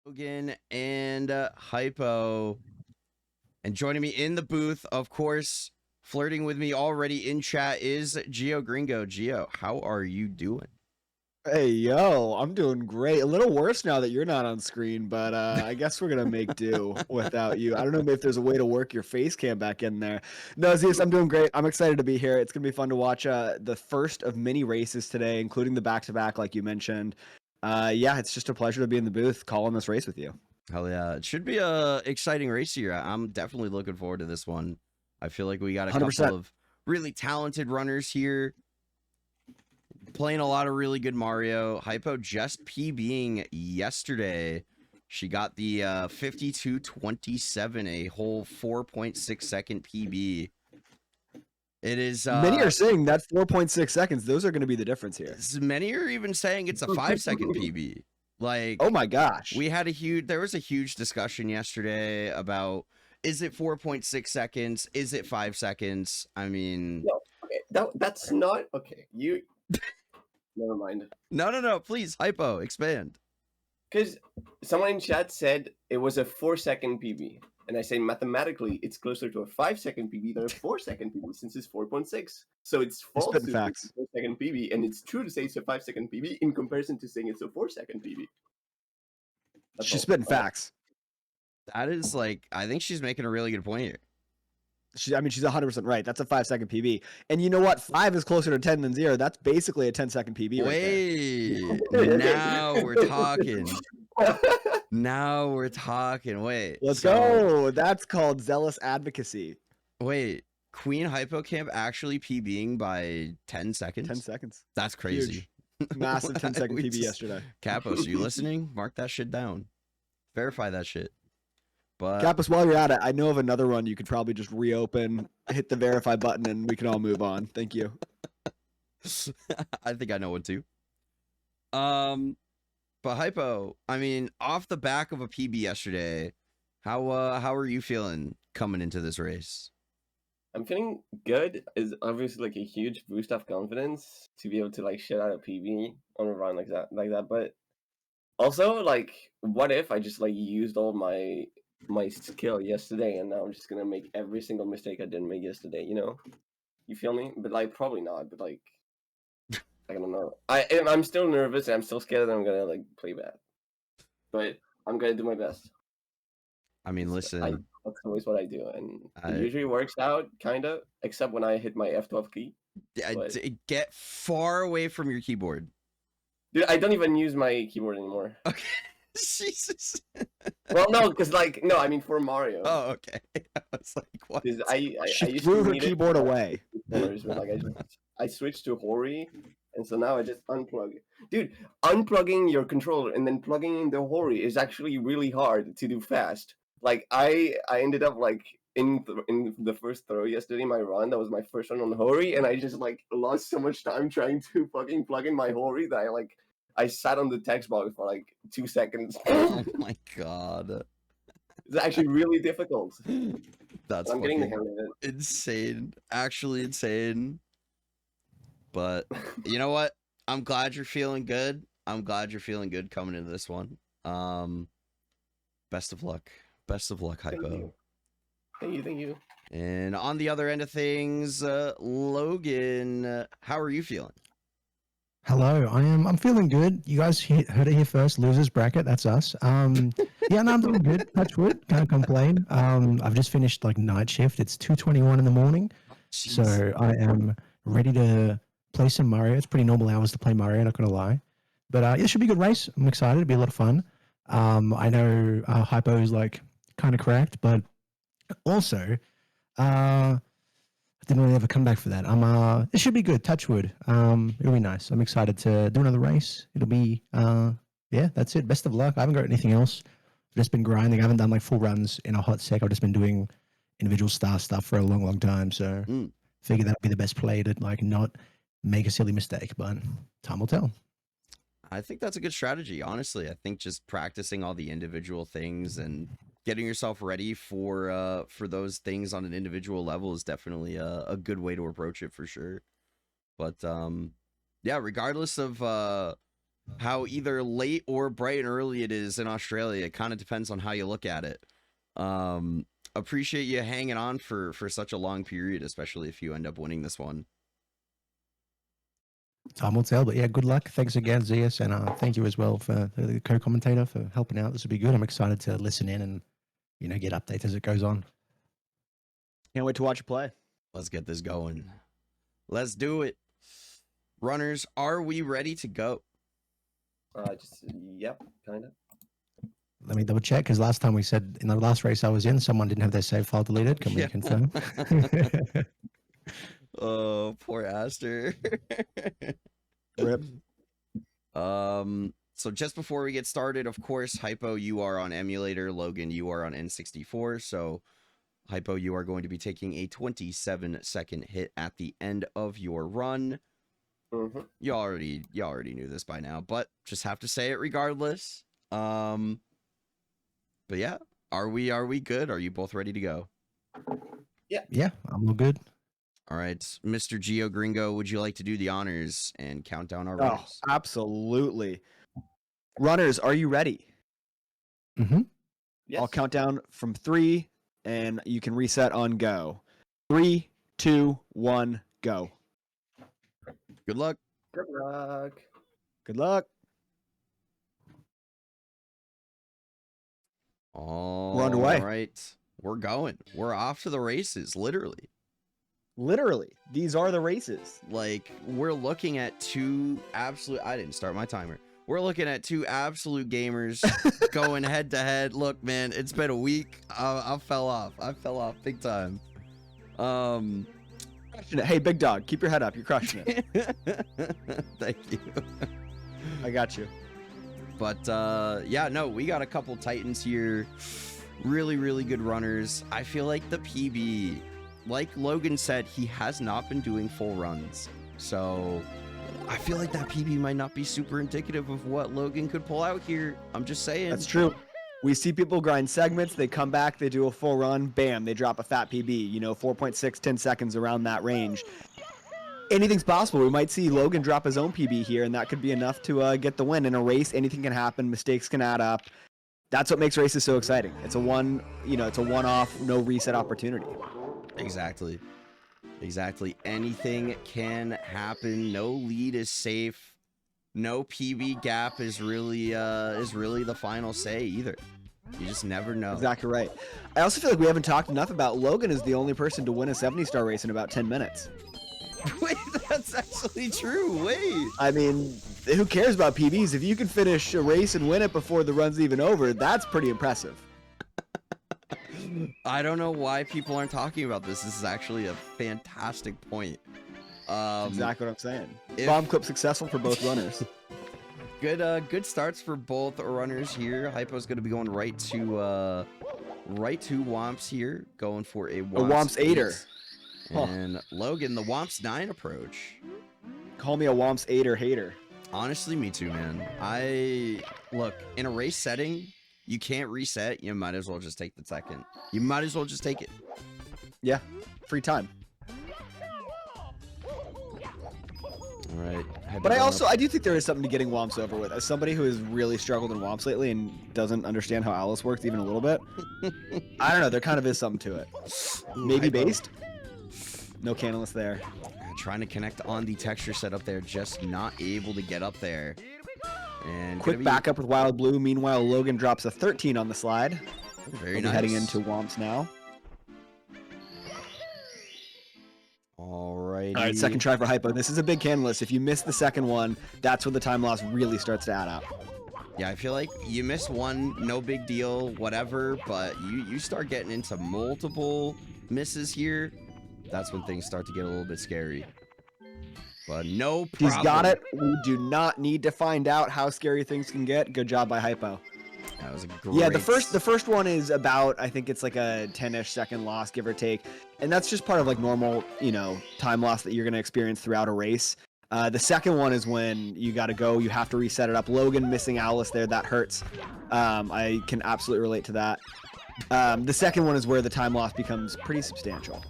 Logan and Hypo. And joining me in the booth, of course, flirting with me already in chat is Gio Gringo. Gio, how are you doing? Hey, yo, I'm doing great. A little worse now that you're not on screen, but I guess we're going to make do without you. I don't know if there's a way to work your face cam back in there. No, Zeus, I'm doing great. I'm excited to be here. It's going to be fun to watch the first of many races today, including the back-to-back, like you mentioned. Yeah, it's just a pleasure to be in the booth calling this race with you. Hell yeah. It should be a exciting race here. I'm definitely looking forward to this one. I feel like we got a 100%. couple of really talented runners here. Playing a lot of really good Mario. Hypo just PBing yesterday. She got the 52.27, a whole 4.6 second PB. It is many are saying that 4.6 seconds, those are going to be the difference here. Many are even saying it's a 5-second PB. Like, oh my gosh. There was a huge discussion yesterday about, is it 4.6 seconds? Is it 5 seconds? I mean, no, okay, that's not okay. You never mind. No, please, Hypo, expand. Because someone in chat said it was a 4-second PB, and I say mathematically it's closer to a 5-second PB than a 4-second PB since it's 4.6. So it's false to say it's a 4-second PB, and it's true to say it's a 5-second PB in comparison to saying it's a 4-second PB. She's spitting facts. That is like, I think she's making a really good point here. She's 100% right. That's a 5-second PB. And you know what? 5 is closer to 10 than 0. That's basically a 10-second PB right there. Now we're talking. Now we're talking. Wait. Let's go. That's called zealous advocacy. Wait. Queen Hypocamp actually PBing by 10 seconds? 10 seconds. That's crazy. Huge. Massive 10-second PB yesterday. Capos, are you listening? Mark that shit down. Verify that shit. But Kappas, while you're at it, I know of another one you could probably just reopen, hit the verify button, and we can all move on. Thank you. I think I know one too. But Hypo, I mean, off the back of a PB yesterday, how are you feeling coming into this race? I'm feeling good. It's obviously like a huge boost of confidence to be able to like shit out a PB on a run like that. But also, like, what if I just like used all my skill yesterday and now I'm just gonna make every single mistake I didn't make yesterday, you know? You feel me? But like probably not, but like I don't know. I'm still nervous and I'm still scared that I'm gonna like play bad. But I'm gonna do my best. I mean, listen, that's always what I do, and it usually works out kinda, except when I hit my F12 key. Get far away from your keyboard. Dude, I don't even use my keyboard anymore. Okay. Jesus. Well, no, because like I mean for Mario. Oh, okay. I was like, what? I used threw her keyboard away. But like I switched to Hori, and so now I just unplug it. Dude, unplugging your controller and then plugging in the Hori is actually really hard to do fast. Like I ended up like in the first throw yesterday, my run, that was my first run on Hori, and I just like lost so much time trying to fucking plug in my Hori that I sat on the text box for like 2 seconds. Oh my god. It's actually really difficult. That's I'm getting the hang of it. Insane. Actually insane. But you know what? I'm glad you're feeling good. I'm glad you're feeling good coming into this one. Best of luck. Best of luck, Hypo. Thank you. And on the other end of things, Logan, how are you feeling? Hello, I'm feeling good. You guys heard it here first. Losers bracket, that's us. Yeah, no, I'm doing good. Touch wood, can't complain. I've just finished like night shift. It's 2:21 in the morning, so I am ready to play some Mario. It's pretty normal hours to play Mario, not gonna lie. But yeah, it should be a good race. I'm excited. It'll be a lot of fun. I know Hypo is like kind of correct, but also, I didn't really ever come back for that. It should be good. Touch wood. It'll be nice. I'm excited to do another race. It'll be, yeah, that's it. Best of luck. I haven't got anything else. I've just been grinding. I haven't done like full runs in a hot sec. I've just been doing individual star stuff for a long, long time. So figure that'll be the best play to like not make a silly mistake, but time will tell. I think that's a good strategy, honestly. I think just practicing all the individual things and getting yourself ready for those things on an individual level is definitely a good way to approach it for sure. But yeah, regardless of how either late or bright and early it is in Australia. It kind of depends on how you look at it. Appreciate you hanging on for such a long period, especially if you end up winning this one. Time will tell, but yeah, good luck. Thanks again, Zeus, and thank you as well for the co-commentator for helping out. This will be good. I'm excited to listen in and get updates as it goes on. Can't wait to watch you play. Let's get this going. Let's do it. Runners, are we ready to go? Yep, kind of. Let me double check, because last time we said in the last race I was in, someone didn't have their save file deleted. Can we confirm? Oh, poor Aster. Rip. So just before we get started, of course, Hypo, you are on emulator. Logan, you are on N64. So Hypo, you are going to be taking a 27-second hit at the end of your run. Mm-hmm. You already knew this by now, but just have to say it regardless. But yeah, are we good? Are you both ready to go? Yeah, I'm all good. All right, Mr. Geo Gringo, would you like to do the honors and count down our Oh, runners? absolutely. Runners, are you ready? Mm-hmm. Yes. I'll count down from 3, and you can reset on go. 3, 2, 1, go. Good luck. Good luck. Good luck. All underway. right, we're going. We're off to the races, literally. Literally, these are the races. Like, we're looking at two absolute... I didn't start my timer. We're looking at two absolute gamers going head to head. Look, man, it's been a week. I fell off. I fell off big time. Crushing it. Hey, big dog, keep your head up. You're crushing it. Thank you. I got you. But yeah, no, we got a couple Titans here. Really, really good runners. I feel like the PB, like Logan said, he has not been doing full runs. So I feel like that PB might not be super indicative of what Logan could pull out here. I'm just saying. That's true. We see people grind segments, they come back, they do a full run, bam, they drop a fat PB, 4.6, 10 seconds around that range. Anything's possible. We might see Logan drop his own PB here, and that could be enough to get the win. In a race, anything can happen, mistakes can add up. That's what makes races so exciting. It's a one-off, no reset opportunity. Exactly. Anything can happen. No lead is safe. No PB gap is really the final say either. You just never know. Exactly right. I also feel like we haven't talked enough about Logan is the only person to win a 70-star race in about 10 minutes. Wait, that's actually true. Wait. I mean, who cares about PBs? If you can finish a race and win it before the run's even over, that's pretty impressive. I don't know why people aren't talking about this. This is actually a fantastic point. Exactly what I'm saying. Bomb clip successful for both runners. Good starts for both runners here. Hypo's going to be going right to Womps here, going for a Womps 8er. And Logan, the Womps 9 approach. Call me a Womps 8er hater. Honestly, me too, man. Look, in a race setting, you can't reset. You might as well just take the second. You might as well just take it. Yeah, free time. All right. But I do think there is something to getting Womps over with. As somebody who has really struggled in Womps lately and doesn't understand how Alice works even a little bit, I don't know. There kind of is something to it. Maybe based. No Canalist there. Trying to connect on the texture setup there, just not able to get up there. And quick backup with Wild Blue. Meanwhile, Logan drops a 13 on the slide. Very nice. Heading into Womps now. Alrighty. All right, second try for Hypo. This is a big Canalist. If you miss the second one, that's when the time loss really starts to add up. Yeah, I feel like you miss one, no big deal, whatever, but you start getting into multiple misses here, that's when things start to get a little bit scary. But no problem. He's got it. We do not need to find out how scary things can get. Good job by Hypo. That was a great... Yeah, the first one is about, I think it's like a 10-ish second loss, give or take. And that's just part of like normal, time loss that you're going to experience throughout a race. The second one is when you got to go. You have to reset it up. Logan missing Alice there. That hurts. I can absolutely relate to that. The second one is where the time loss becomes pretty substantial.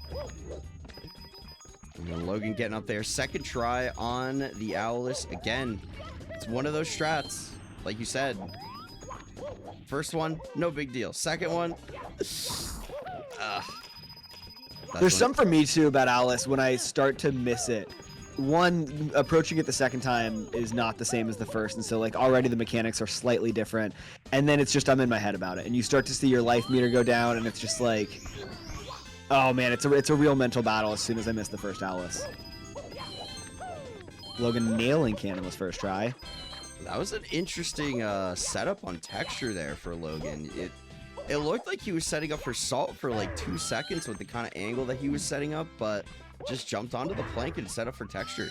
And Logan getting up there. Second try on the Owlus. Again, It's one of those strats, like you said. First one, no big deal. Second one, There's some for me too about Alice when I start to miss it. One, approaching it the second time is not the same as the first, and so like already the mechanics are slightly different, and then it's just I'm in my head about it, and you start to see your life meter go down, and it's just like, oh man, it's a real mental battle as soon as I miss the first Alice. Logan nailing Cannonless first try. That was an interesting setup on texture there for Logan. It looked like he was setting up for Salt for like 2 seconds with the kind of angle that he was setting up, but just jumped onto the plank and set up for texture.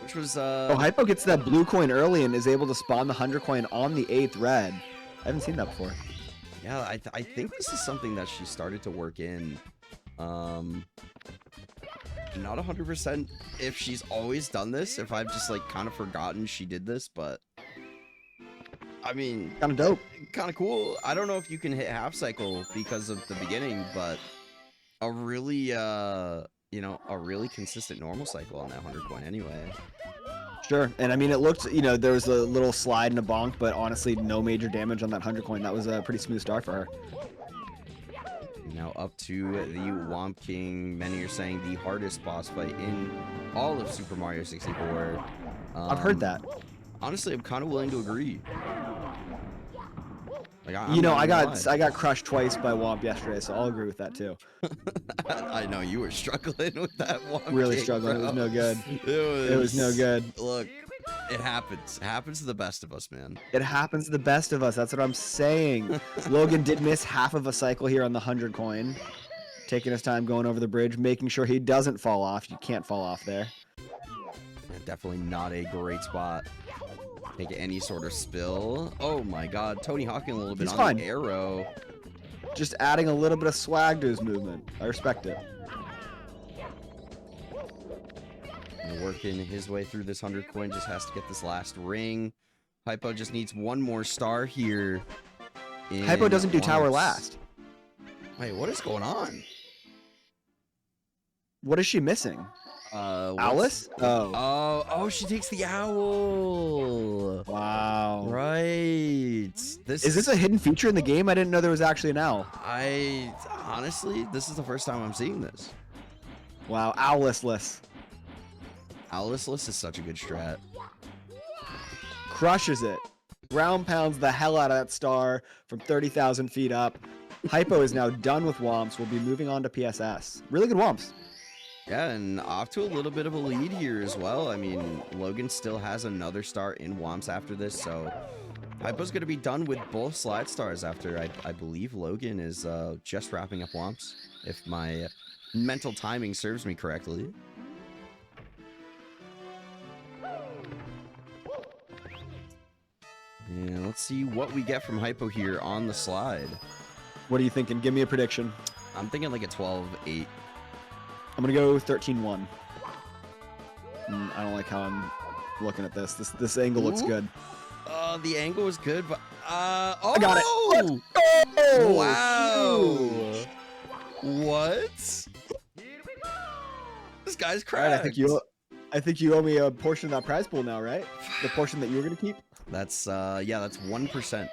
Which was Oh, Hypo gets that blue coin early and is able to spawn the 100 coin on the 8th red. I haven't seen that before. Yeah, I think this is something that she started to work in. Not 100% if she's always done this, if I've just like kind of forgotten she did this, but I mean, Kind of dope. kind of cool. I don't know if you can hit half cycle because of the beginning, but a really you know, a really consistent normal cycle on that 100 coin anyway. Sure, and I mean, it looked, you know, there was a little slide and a bonk, but honestly, no major damage on that 100 coin. That was a pretty smooth start for her. Now up to the Womp King. Many are saying the hardest boss fight in all of Super Mario 64. I've heard that. Honestly, I'm kind of willing to agree. Like, You know, not I gonna lie. got crushed twice by Womp yesterday, so I'll agree with that too. I know you were struggling with that one. Really struggling. It was no good. It was no good. Look, it happens. It happens to the best of us, man. It happens to the best of us. That's what I'm saying. Logan did miss half of a cycle here on the 100 coin, taking his time going over the bridge, making sure he doesn't fall off. You can't fall off there. Yeah, definitely not a great spot. Take any sort of spill. Oh my God, Tony Hawking a little bit He's on fine. the arrow. Just adding a little bit of swag to his movement. I respect it. And working his way through this 100 coin, just has to get this last ring. Hypo just needs one more star here. Hypo doesn't do tower Womps. last. Wait, what is going on? What is she missing? Alice? Oh. Oh, she takes the owl. Wow. Right. Is this a hidden feature in the game? I didn't know there was actually an owl. Honestly, this is the first time I'm seeing this. Wow, owlless. Owlless is such a good strat. Crushes it. Ground pounds the hell out of that star from 30,000 feet up. Hypo is now done with Womps. We'll be moving on to PSS. Really good Womps. Yeah, and off to a little bit of a lead here as well. I mean, Logan still has another star in Womps after this, so Hypo's going to be done with both slide stars after I believe Logan is just wrapping up Womps, if my mental timing serves me correctly. And let's see what we get from Hypo here on the slide. What are you thinking? Give me a prediction. I'm thinking like a 12-8. I'm going to go 13-1. I don't like how I'm looking at this. This angle looks Ooh. good. The angle is good, but oh, I got it. Let's go! Wow. Huge. What? This guy's All cracked. right, I think you owe me a portion of that prize pool now, right? The portion that you were going to keep? That's yeah, that's 1%.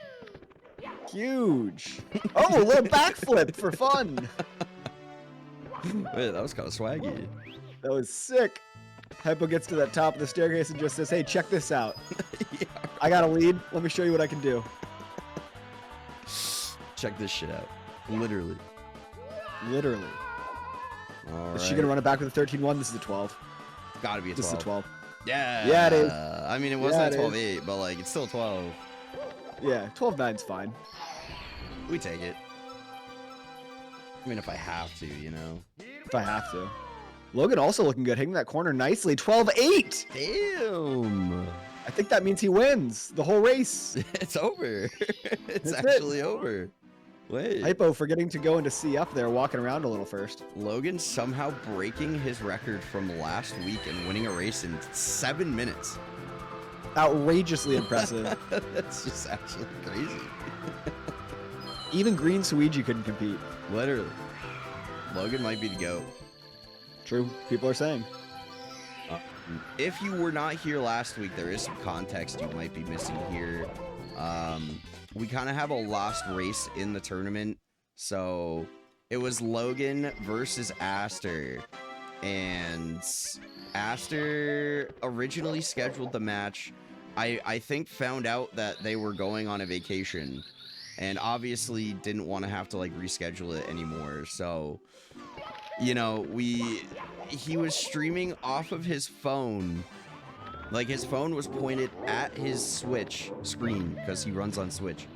Huge. Oh, a little backflip for fun. Wait, that was kind of swaggy. That was sick. Hypo gets to that top of the staircase and just says, hey, check this out. Yeah. I got a lead. Let me show you what I can do. Check this shit out. Literally. Literally. All Is right. she going to run it back with a 13-1? This is a 12. Gotta be a 12. This is a 12. Yeah. Yeah, it is. I mean, it wasn't a 12-8, but like, it's still 12. Yeah, 12-9's fine. We take it. I mean, if I have to, you know. If I have to. Logan also looking good, hitting that corner nicely. 12-8! Damn. I think that means he wins the whole race. It's over. It's That's it. actually over. Wait. Hypo forgetting to go into C up there, walking around a little first. Logan somehow breaking his record from last week and winning a race in 7 minutes. Outrageously impressive. That's just actually crazy. Even Green Suigi couldn't compete. Literally. Logan might be the GOAT. True, people are saying. if you were not here last week, there is some context you might be missing here. We kind of have a lost race in the tournament. So it was Logan versus Aster. And Aster originally scheduled the match. I think found out that they were going on a vacation. And obviously didn't want to have to like reschedule it anymore. So, you know, he was streaming off of his phone. Like his phone was pointed at his Switch screen because he runs on Switch.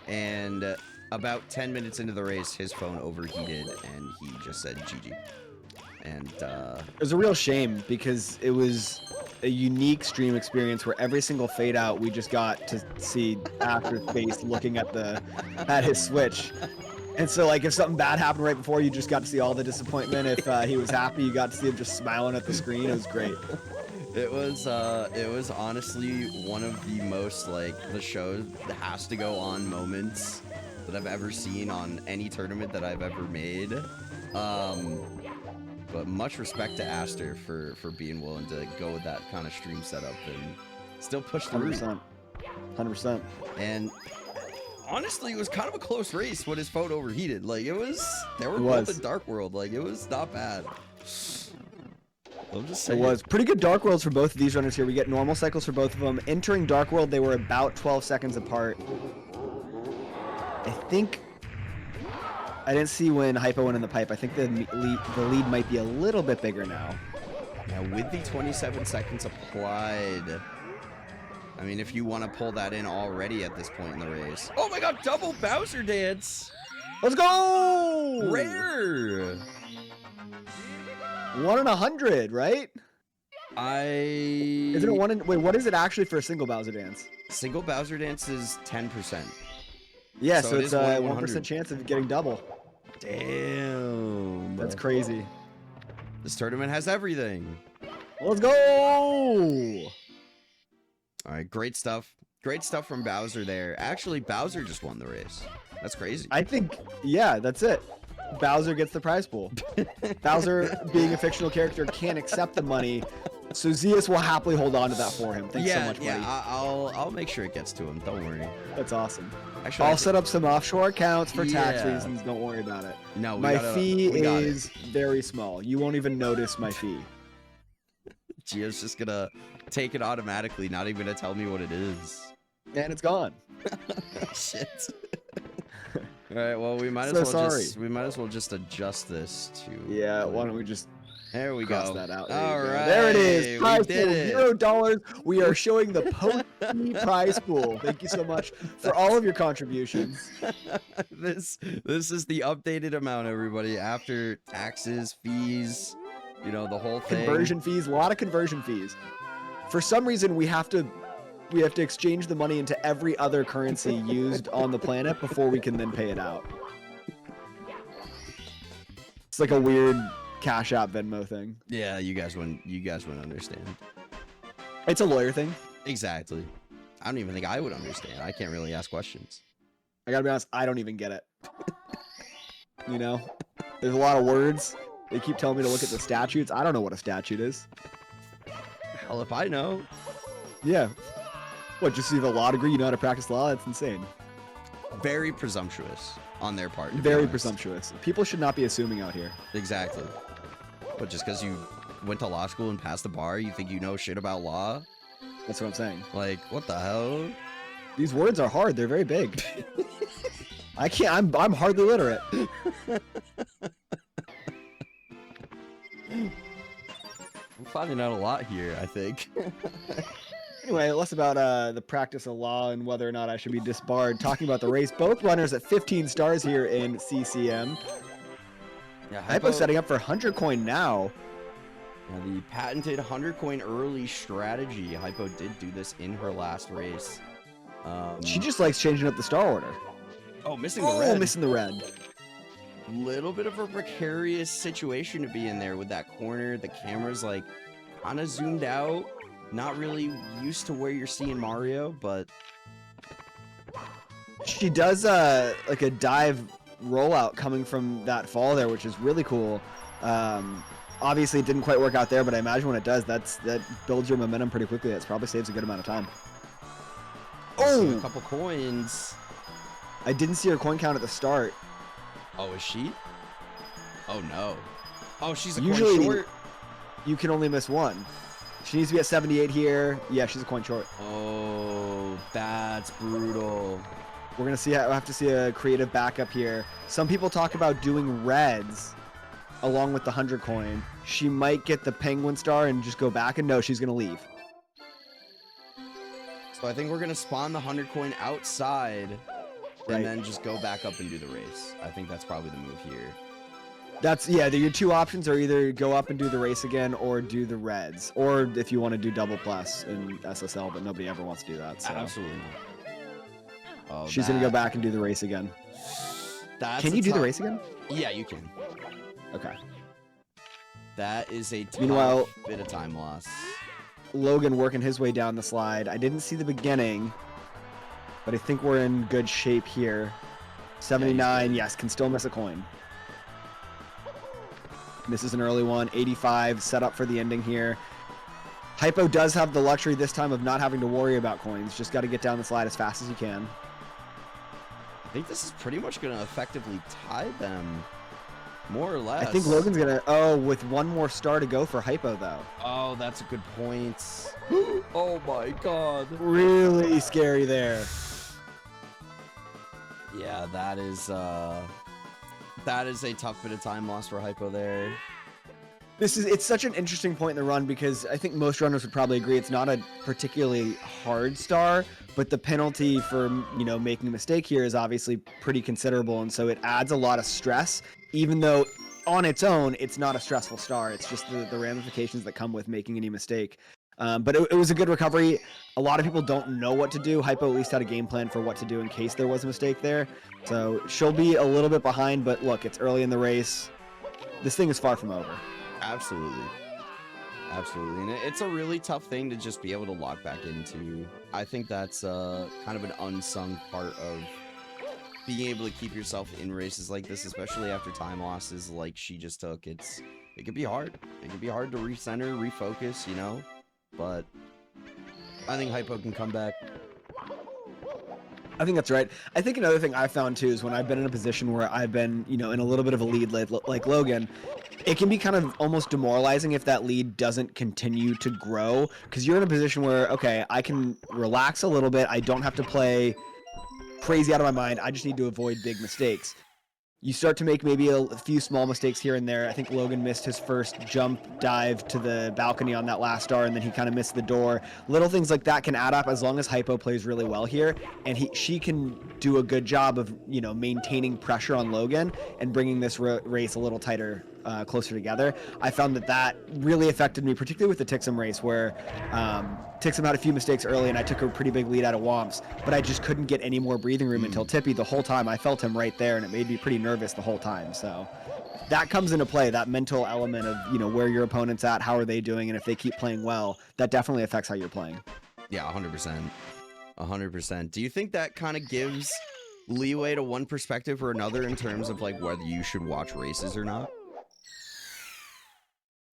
And about 10 minutes into the race, his phone overheated and he just said GG. And it was a real shame because it was a unique stream experience where every single fade out we just got to see Aster's face looking at his Switch. And so like if something bad happened right before, you just got to see all the disappointment. If he was happy, you got to see him just smiling at the screen. It was great. It was honestly one of the most like the show that has to go on moments that I've ever seen on any tournament that I've ever made. But much respect to Aster for being willing to go with that kind of stream setup and still push through. 100%. And honestly, it was kind of a close race when his phone overheated. Like they were It both was. in Dark World. Like it was not bad. I'm just It saying. was pretty good Dark Worlds for both of these runners here. We get normal cycles for both of them. Entering Dark World, they were about 12 seconds apart. I think I didn't see when Hypo went in the pipe. I think the lead might be a little bit bigger now. Yeah, with the 27 seconds applied. I mean, if you want to pull that in already at this point in the race. Oh my god, double Bowser dance! Let's go! Rare! 1 in 100, right? Isn't it 1 in... Wait, what is it actually for a single Bowser dance? Single Bowser dance is 10%. Yeah, So so it it's is a 1 in 1% 100. chance of getting double. Damn. That's crazy. This tournament has everything. Let's go! All right, great stuff. Great stuff from Bowser there. Actually, Bowser just won the race. That's crazy. I think, yeah, that's it. Bowser gets the prize pool. Bowser, being a fictional character, can't accept the money, so Zeus will happily hold on to that for him. Thanks so much, buddy. I'll make sure it gets to him. Don't worry. That's awesome. Actually, I'll set up some offshore accounts for tax Yeah. reasons. Don't worry about it. No, My fee we got is very small. You won't even notice my fee. Gio's just gonna take it automatically, not even gonna tell me what it is. And it's gone. Shit. All right. Well, we might as So well sorry. just adjust this to. Yeah, why don't we just There we cross go. that out? All There you go. right. There it is. We Prize did pool, it. $0. We are showing the post-fee prize pool. Thank you so much for all of your contributions. this is the updated amount, everybody, after taxes, fees, you know, the whole thing. Conversion fees, a lot of conversion fees. For some reason, we have to exchange the money into every other currency used on the planet before we can then pay it out. It's like a weird Cash App Venmo thing. Yeah, you guys wouldn't understand. It's a lawyer thing. Exactly. I don't even think I would understand. I can't really ask questions. I gotta be honest, I don't even get it. You know? There's a lot of words. They keep telling me to look at the statutes. I don't know what a statute is. Hell if I know. Yeah. What, just so you have a law degree, you know how to practice law? That's insane. Very presumptuous on their part. to be Very honest. presumptuous. People should not be assuming out here. Exactly. But just because you went to law school and passed the bar, you think you know shit about law? That's what I'm saying. Like, what the hell? These words are hard. They're very big. I can't. I'm hardly literate. I'm finding out a lot here, I think. Anyway, less about the practice of law and whether or not I should be disbarred. Talking about the race, both runners at 15 stars here in CCM. Yeah, Hypo setting up for 100 coin now. Yeah, the patented 100 coin early strategy. Hypo did do this in her last race. She just likes changing up the star order. Oh, missing the red. Missing the red. Little bit of a precarious situation to be in there with that corner. The camera's like kind of zoomed out. Not really used to where you're seeing Mario, but She does like a dive rollout coming from that fall there, which is really cool. Obviously, it didn't quite work out there, but I imagine when it does, that builds your momentum pretty quickly. That probably saves a good amount of time. Oh, a couple coins. I didn't see her coin count at the start. Oh, is she? Oh no. Oh, she's a Usually, coin short. You can only miss one. She needs to be at 78 here. Yeah, she's a coin short. Oh, that's brutal. We're gonna see. We'll have to see a creative backup here. Some people talk about doing reds along with the 100 coin. She might get the penguin star and just go back, and no, she's gonna leave. So I think we're gonna spawn the 100 coin outside, Right. and then just go back up and do the race. I think that's probably the move here. That's your two options are either go up and do the race again or do the reds, or if you want to do double plus in SSL, but nobody ever wants to do that. So Absolutely not. Oh, she's gonna go back and do the race again. Can you do the race again? Yeah, you can. Okay. That is a tough Meanwhile- bit of time loss. Logan working his way down the slide. I didn't see the beginning, but I think we're in good shape here. 79, yes, can still miss a coin. Misses an early one. 85, set up for the ending here. Hypo does have the luxury this time of not having to worry about coins. Just got to get down the slide as fast as you can. I think this is pretty much going to effectively tie them, more or less. I think Logan's going to... Oh, with one more star to go for Hypo, though. Oh, that's a good point. Oh my god. Really scary there. Yeah, that is a tough bit of time lost for Hypo there. It's such an interesting point in the run because I think most runners would probably agree it's not a particularly hard star, but the penalty for, making a mistake here is obviously pretty considerable, and so it adds a lot of stress, even though on its own it's not a stressful star. It's just the ramifications that come with making any mistake. But it was a good recovery. A lot of people don't know what to do. Hypo at least had a game plan for what to do in case there was a mistake there. So she'll be a little bit behind, but look, it's early in the race. This thing is far from over. Absolutely. And it's a really tough thing to just be able to lock back into. I think that's kind of an unsung part of being able to keep yourself in races like this, especially after time losses like she just took. It can be hard. It can be hard to recenter, refocus, but I think Hypo can come back. I think that's right. I think another thing I found too is when I've been in a position where I've been, in a little bit of a lead like Logan, it can be kind of almost demoralizing if that lead doesn't continue to grow, because you're in a position where, okay, I can relax a little bit. I don't have to play crazy out of my mind. I just need to avoid big mistakes. You start to make maybe a few small mistakes here and there. I think Logan missed his first jump dive to the balcony on that last star, and then he kind of missed the door. Little things like that can add up as long as Hypo plays really well here, and she can do a good job of maintaining pressure on Logan and bringing this race a little tighter, closer together. I found that really affected me, particularly with the Tixum race, where Tixum had a few mistakes early, and I took a pretty big lead out of Womps, but I just couldn't get any more breathing room until Tippy. The whole time I felt him right there, and it made me pretty nervous the whole time. So that comes into play, that mental element of where your opponent's at, how are they doing, and if they keep playing well, that definitely affects how you're playing. Yeah, 100%. Do you think that kind of gives leeway to one perspective or another in terms of like whether you should watch races or not?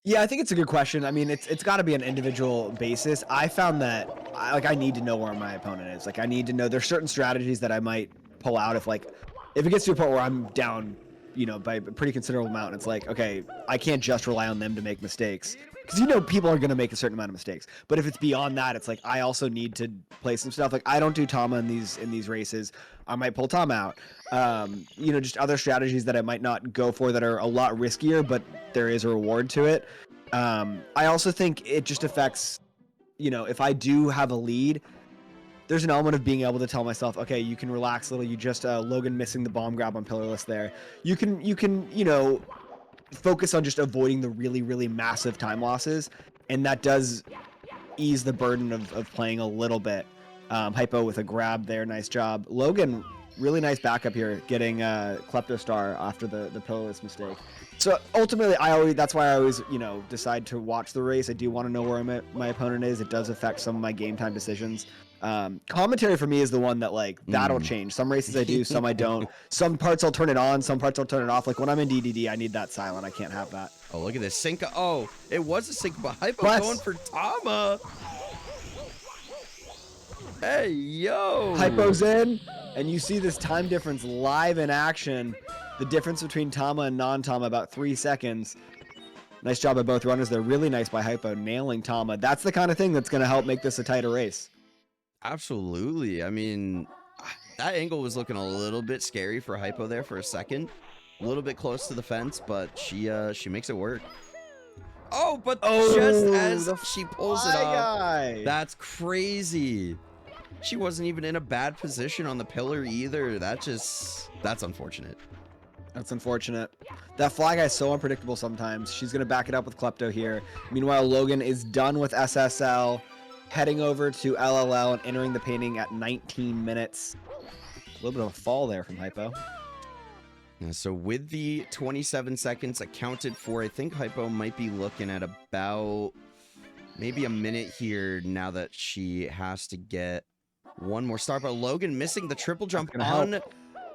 Yeah, I think it's a good question. I mean, it's got to be an individual basis. I found that I need to know where my opponent is. Like, I need to know there's certain strategies that I might pull out if it gets to a point where I'm down, by a pretty considerable amount. It's like, okay, I can't just rely on them to make mistakes, because people are going to make a certain amount of mistakes. But if it's beyond that, it's like I also need to play some stuff. Like, I don't do Tama in these races. I might pull Tama out. Just other strategies that I might not go for that are a lot riskier, but there is a reward to it. I also think it just affects, if I do have a lead, there's an element of being able to tell myself, okay, you can relax a little. You just Logan missing the bomb grab on Pillarless there. You can focus on just avoiding the really, really massive time losses, and that does ease the burden of playing a little bit. Hypo with a grab there, nice job. Logan, really nice backup here, getting Klepto Star after the Pillarless mistake. So ultimately, that's why I always, decide to watch the race. I do want to know where my opponent is. It does affect some of my game time decisions. Commentary for me is the one that that'll change. Some races I do, some I don't. Some parts I'll turn it on, some parts I'll turn it off. Like when I'm in DDD, I need that silent. I can't have that. Oh, look at this. Sync. Oh, it was a sync, but Hypo Bless. going for Tama. Hey, yo. Hypo's in, and you see this time difference live in action. The difference between Tama and non-Tama, about 3 seconds. Nice job by both runners. They're really nice by Hypo, nailing Tama. That's the kind of thing that's going to help make this a tighter race. Absolutely. I mean, that angle was looking a little bit scary for Hypo there for a second. A little bit close to the fence, but she makes it work. Oh, but just as she pulls it off, that's crazy. She wasn't even in a bad position on the pillar either. That's unfortunate. That's unfortunate. That fly guy is so unpredictable sometimes. She's going to back it up with Klepto here. Meanwhile, Logan is done with SSL, heading over to LLL and entering the painting at 19 minutes. A little bit of a fall there from Hypo. Yeah, so with the 27 seconds accounted for, I think Hypo might be looking at about maybe a minute here now that she has to get one more star. But Logan missing the triple jump on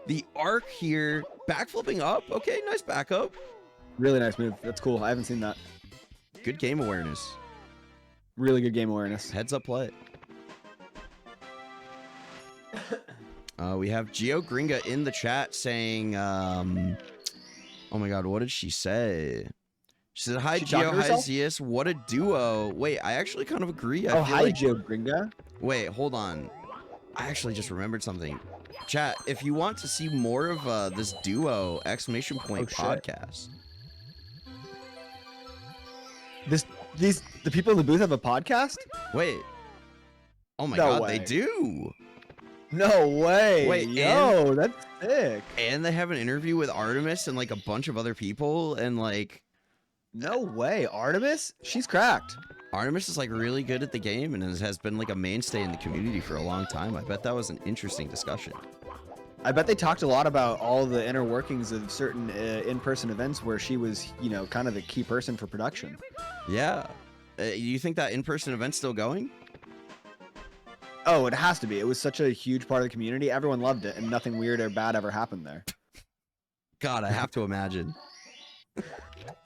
the arc here. Backflipping up. Okay, nice backup. Really nice move. That's cool. I haven't seen that. Good game awareness. Really good game awareness. Heads up play. We have Geo Gringa in the chat saying, oh my god, what did she say? She said, hi, Geo, hi, Zeus, what a duo. Wait, I actually kind of agree. Oh, hi, Geo Gringa. Wait, hold on. I actually just remembered something. Chat, if you want to see more of this duo, ! Podcast. The people in the booth have a podcast? Wait. Oh my No god, way. they do. No way. Wait, yo, that's sick. And they have an interview with Artemis and like a bunch of other people, and like, no way. Artemis? She's cracked. Artemis is like really good at the game and has been like a mainstay in the community for a long time. I bet that was an interesting discussion. I bet they talked a lot about all the inner workings of certain in-person events where she was, you know, kind of the key person for production. Yeah. You think that in-person event's still going? Oh, it has to be. It was such a huge part of the community. Everyone loved it, and nothing weird or bad ever happened there. God, I have to imagine.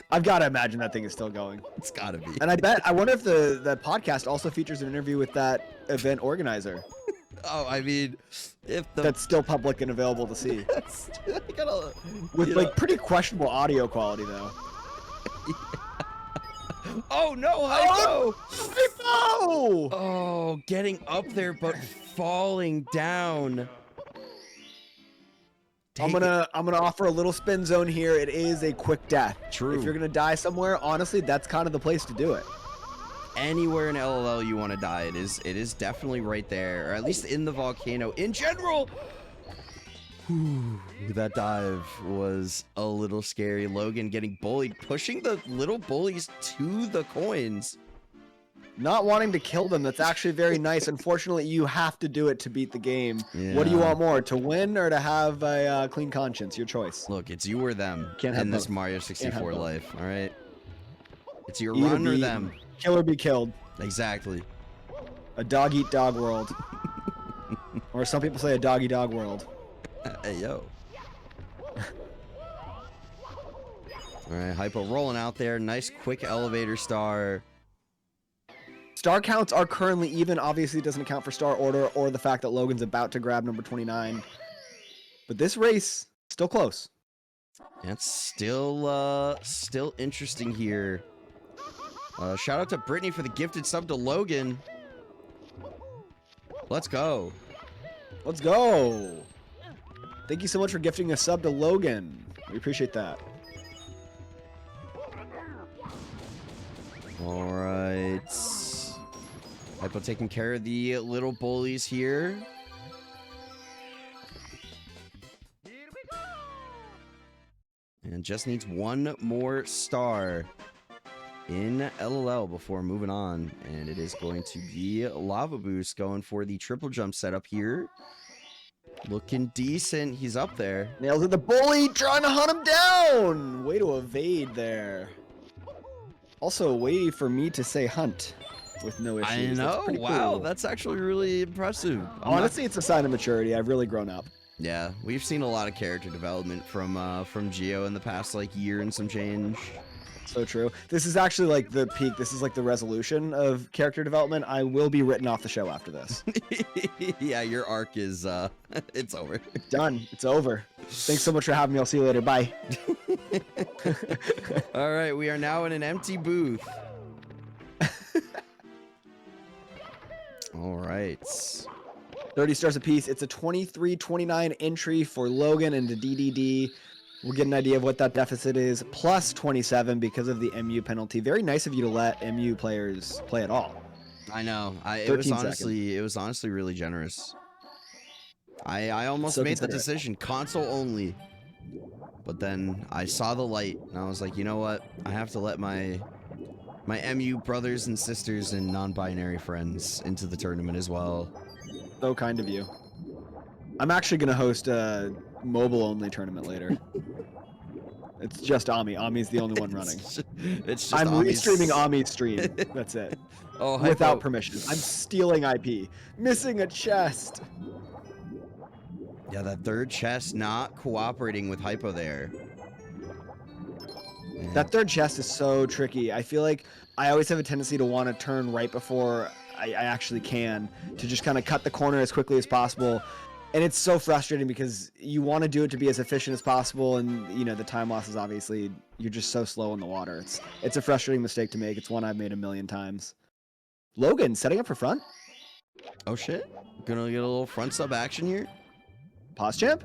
I've got to imagine that thing is still going. It's got to be. And I wonder if the podcast also features an interview with that event organizer. Oh, I mean, if the... That's still public and available to see. With like pretty questionable audio quality, though. Oh no, Hypo! Oh! Oh, getting up there but falling down. I'm gonna offer a little spin zone here. It is a quick death. True. If you're gonna die somewhere, honestly, that's kind of the place to do it. Anywhere in LLL you want to die, it is definitely right there, or at least in the volcano in general. Whew, that dive was a little scary. Logan getting bullied, pushing the little bullies to the coins. Not wanting to kill them, that's actually very nice. Unfortunately, you have to do it to beat the game. Yeah. What do you want more, to win or to have a clean conscience? Your choice. Look, it's you or them Can't have in this both. Mario 64 life, all right? It's your Eat or run be or eaten. them. Kill or be killed. Exactly. A dog-eat-dog world. Or some people say a dog-eat-dog world. Hey, yo. All right, Hypo rolling out there. Nice quick elevator star. Star counts are currently even. Obviously, it doesn't account for star order or the fact that Logan's about to grab number 29. But this race, still close. It's still interesting here. Shout out to Brittany for the gifted sub to Logan. Let's go. Let's go. Thank you so much for gifting a sub to Logan. We appreciate that. All right. Hypo taking care of the little bullies here. And just needs one more star in LLL before moving on. And it is going to be Lava Boost going for the triple jump setup here. Looking decent. He's up there. Nails it. The bully trying to hunt him down. Way to evade there. Also, a way for me to say hunt with no issues. I know. Wow, cool. that's actually really impressive. Honestly, it's a sign of maturity. I've really grown up. Yeah, we've seen a lot of character development from Geo in the past like year and some change. So true. This is actually like the peak. This is like the resolution of character development. I will be written off the show after this. Yeah, your arc is it's over. Done. It's over. Thanks so much for having me. I'll see you later. Bye. All right, we are now in an empty booth. All right. 30 stars apiece. It's a 23-29 entry for Logan and the DDD. We'll get an idea of what that deficit is. Plus 27 because of the MU penalty. Very nice of you to let MU players play at all. I know. It 13 was honestly really generous. I almost So made the considerate. decision console only, but then I saw the light and I was like, you know what? I have to let my MU brothers and sisters and non-binary friends into the tournament as well. So kind of you. I'm actually going to host a mobile-only tournament later. It's just Ami. Ami's the only one running. It's just I'm Ami's- restreaming Ami's stream. That's it. Oh, Without Hypo. permission. I'm stealing IP. Missing a chest. Yeah, that third chest not cooperating with Hypo there. Yeah. That third chest is so tricky. I feel like I always have a tendency to want to turn right before I actually can, to just kind of cut the corner as quickly as possible. And it's so frustrating because you want to do it to be as efficient as possible, and you know the time loss is obviously, you're just so slow in the water. It's a frustrating mistake to make. It's one I've made a million times. Logan setting up for front. Oh shit! Gonna get a little front sub action here. Pause champ.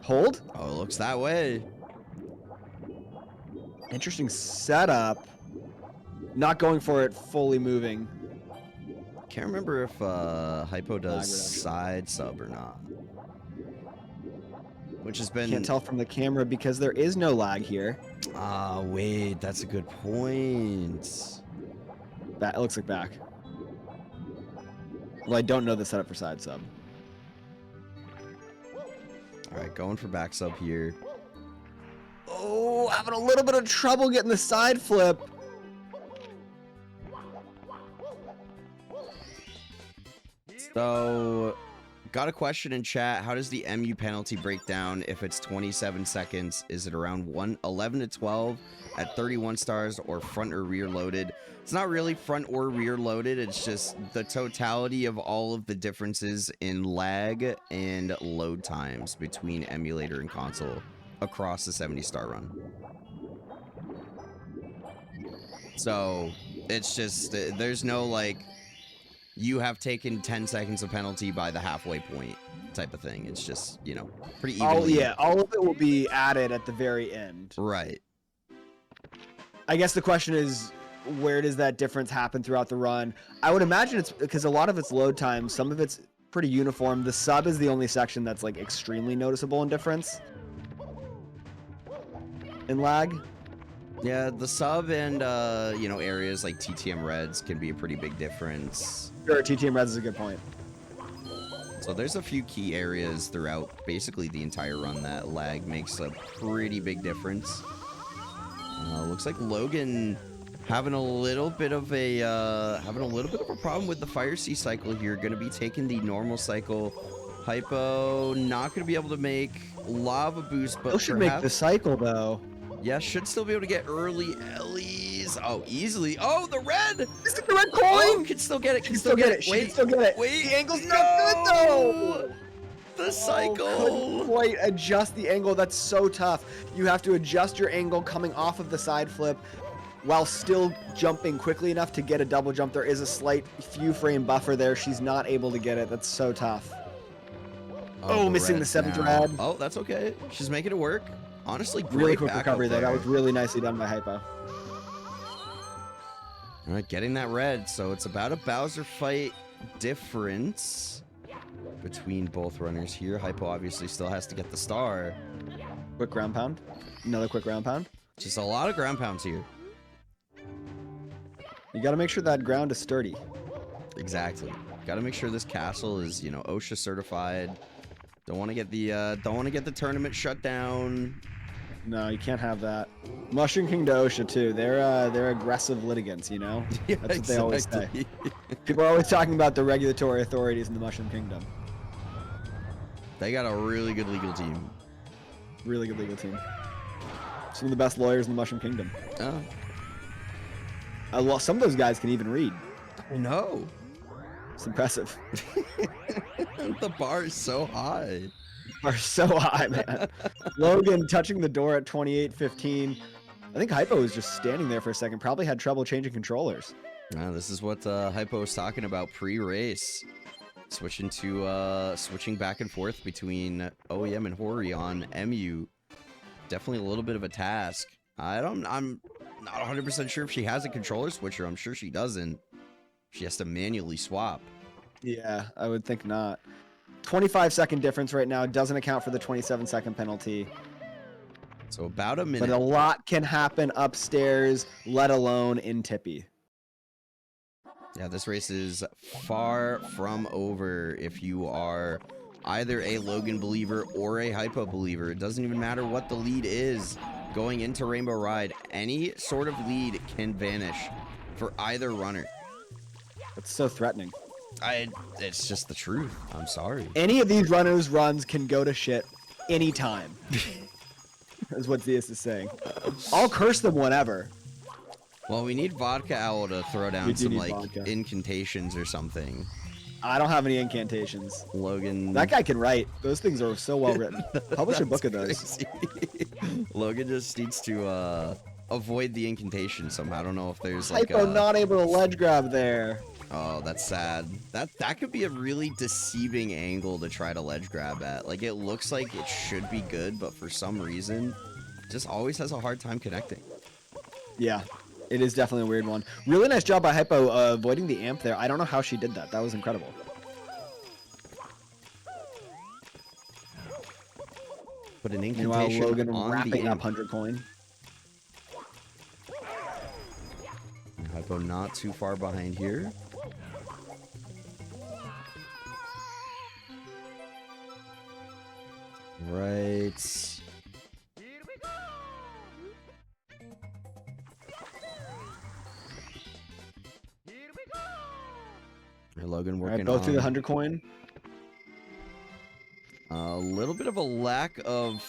Hold. Oh, it looks that way. Interesting setup. Not going for it, fully moving. Can't remember if Hypo does reduction. side sub or not. Which has been... Can't tell from the camera because there is no lag here. Ah, wait, that's a good point. That, it looks like back. Well, I don't know the setup for side sub. All right, going for back sub here. Oh, having a little bit of trouble getting the side flip. So, got a question in chat. How does the MU penalty break down if it's 27 seconds? Is it around 11 to 12 at 31 stars or front or rear loaded? It's not really front or rear loaded. It's just the totality of all of the differences in lag and load times between emulator and console across the 70-star run. So, it's just, there's no like, you have taken 10 seconds of penalty by the halfway point type of thing. It's just, you know, pretty evenly. Oh, yeah. All of it will be added at the very end. Right. I guess the question is, where does that difference happen throughout the run? I would imagine it's because a lot of it's load time. Some of it's pretty uniform. The sub is the only section that's like extremely noticeable in difference in lag. Yeah, the sub and, you know, areas like TTM Reds can be a pretty big difference. Sure, TTM Reds is a good point. So there's a few key areas throughout basically the entire run that lag makes a pretty big difference. Looks like Logan having a little bit of a problem with the Fire Sea cycle here. Going to be taking the normal cycle. Hypo not going to be able to make Lava Boost, but Still should make the cycle though. yeah, should still be able to get early Ellies. Oh, easily. Oh, the red. Is it the red coin? Oh, can still get it. Can still get it. She Wait, can still get it. wait. The angle's no! not good though. The cycle. Oh, couldn't quite adjust the angle. That's so tough. You have to adjust your angle coming off of the side flip while still jumping quickly enough to get a double jump. There is a slight few frame buffer there. She's not able to get it. That's so tough. Oh, the missing the red 7th now. red. Oh, that's okay. She's making it work. Honestly, great Really quick backup recovery though. That there. was really nicely done by Hypo. All right, getting that red. So it's about a Bowser fight difference between both runners here. Hypo obviously still has to get the star. Quick ground pound. Another quick ground pound. Just a lot of ground pounds here. You got to make sure that ground is sturdy. Exactly. Got to make sure this castle is, you know, OSHA certified. Don't want to get the tournament shut down. No, you can't have that. Mushroom King to OSHA too. They're aggressive litigants, you know. Yeah, That's what they always say. exactly. People are always talking about the regulatory authorities in the Mushroom Kingdom. They got a really good legal team. Really good legal team. Some of the best lawyers in the Mushroom Kingdom. Oh, Well, some of those guys can even read. no. It's impressive. The bar is so high. Are so high, man. Logan touching the door at 28:15. I think Hypo was just standing there for a second. Probably had trouble changing controllers. This is what Hypo was talking about pre-race. Switching back and forth between OEM and Hori on MU. Definitely a little bit of a task. I'm not 100% sure if she has a controller switcher. I'm sure she doesn't. She has to manually swap. Yeah, I would think not. 25-second difference right now. Doesn't account for the 27-second penalty. So about a minute. But a lot can happen upstairs, let alone in Tippy. Yeah, this race is far from over if you are either a Logan believer or a Hypo believer. It doesn't even matter what the lead is going into Rainbow Ride. Any sort of lead can vanish for either runner. It's so threatening. It's just the truth. I'm sorry. Any of these runners' runs can go to shit anytime. Is what Zeus is saying. I'll curse them whenever. Well, we need Vodka Owl to throw We down do some, need like, vodka. incantations or something. I don't have any incantations. Logan... That guy can write. Those things are so well written. Publish a That's book of those. crazy. Logan just needs to avoid the incantation somehow. I don't know if there's like Hypo not able to ledge grab there. Oh, that's sad. That could be a really deceiving angle to try to ledge grab at. Like, it looks like it should be good, but for some reason, just always has a hard time connecting. Yeah, it is definitely a weird one. Really nice job by Hypo avoiding the amp there. I don't know how she did that. That was incredible. But an Meanwhile, incantation Logan on wrapping the up amp. 100 coin. Hypo not too far behind here. Right. Logan All working right, both through the on 100 coin. a little bit of a lack of...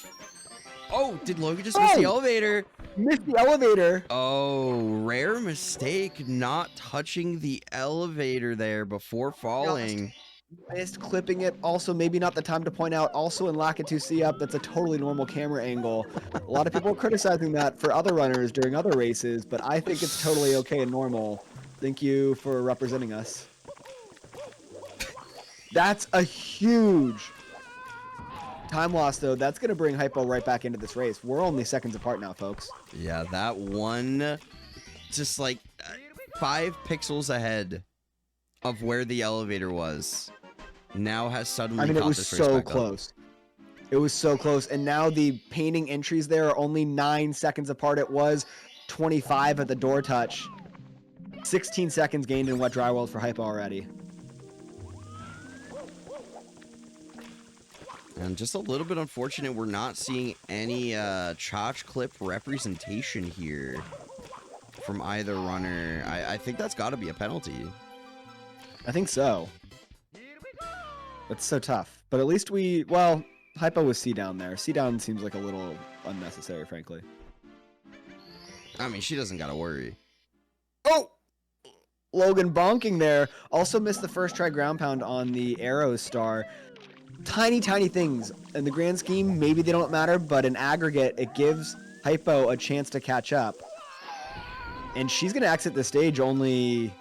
Oh, did Logan just miss the elevator? Missed the elevator. Oh, rare mistake not touching the elevator there before falling. Missed clipping it. Also, maybe not the time to point out. Also in Lakitu C up, that's a totally normal camera angle. A lot of people are criticizing that for other runners during other races, but I think it's totally okay and normal. Thank you for representing us. That's a huge time loss, though. That's going to bring Hypo right back into this race. We're only seconds apart now, folks. Yeah, that one just like 5 pixels ahead of where the elevator was now has suddenly I mean, it caught was this race so back up. close. It was so close. And now the painting entries there are only 9 seconds apart. It was 25 at the door touch. 16 seconds gained in Wet Dry World for Hypo already. And just a little bit unfortunate we're not seeing any Chotch clip representation here from either runner. I think that's got to be a penalty. I think so. That's so tough. But at least well, Hypo was C down there. C down seems like a little unnecessary, frankly. I mean, she doesn't got to worry. Oh! Logan bonking there. Also missed the first try ground pound on the Arrow Star. Tiny, tiny things. In the grand scheme, maybe they don't matter, but in aggregate, it gives Hypo a chance to catch up. And she's going to exit the stage only,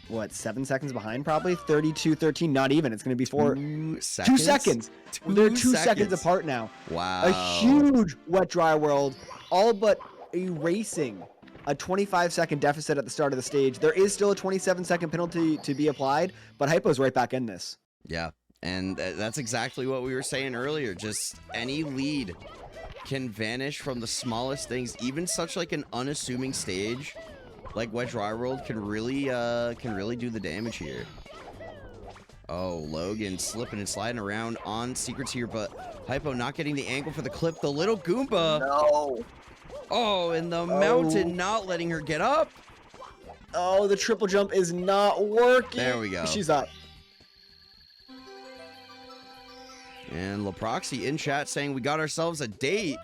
what, 7 seconds behind probably? 32-13, not even. It's going to be 2 seconds. They're 2 seconds apart now. Wow. A huge Wet Dry World, all but erasing a 25-second deficit at the start of the stage. There is still a 27-second penalty to be applied, but Hypo's right back in this. Yeah. And that's exactly what we were saying earlier. Just any lead can vanish from the smallest things. Even such like an unassuming stage like Wet Dry World can really do the damage here. Oh, Logan slipping and sliding around on secrets here, but Hypo not getting the angle for the clip. The little Goomba. No. Oh, and the mountain not letting her get up. Oh, the triple jump is not working. There we go. She's up. And LaProxy in chat saying we got ourselves a date.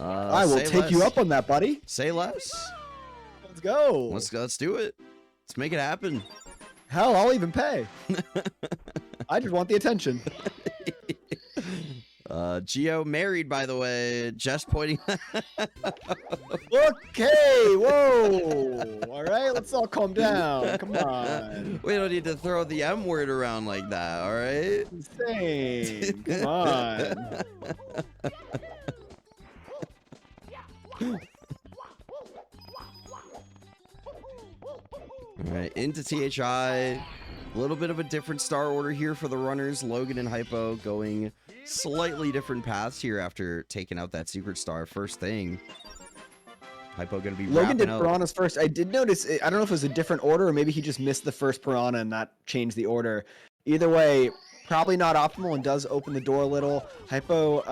I will say take you less. up on that, buddy. Say less. Let's go. Let's do it. Let's make it happen. Hell, I'll even pay. I just want the attention. Geo married, by the way. Just pointing. Okay, whoa. All right, let's all calm down. Come on. We don't need to throw the M word around like that, all right? Insane. Come on. All right, into THI. A little bit of a different star order here for the runners. Logan and Hypo going slightly different paths here after taking out that secret star. First thing, Hypo going to be Logan did wrapping up. piranhas first. I did notice, I don't know if it was a different order or maybe he just missed the first piranha and that changed the order. Either way, probably not optimal and does open the door a little. Hypo,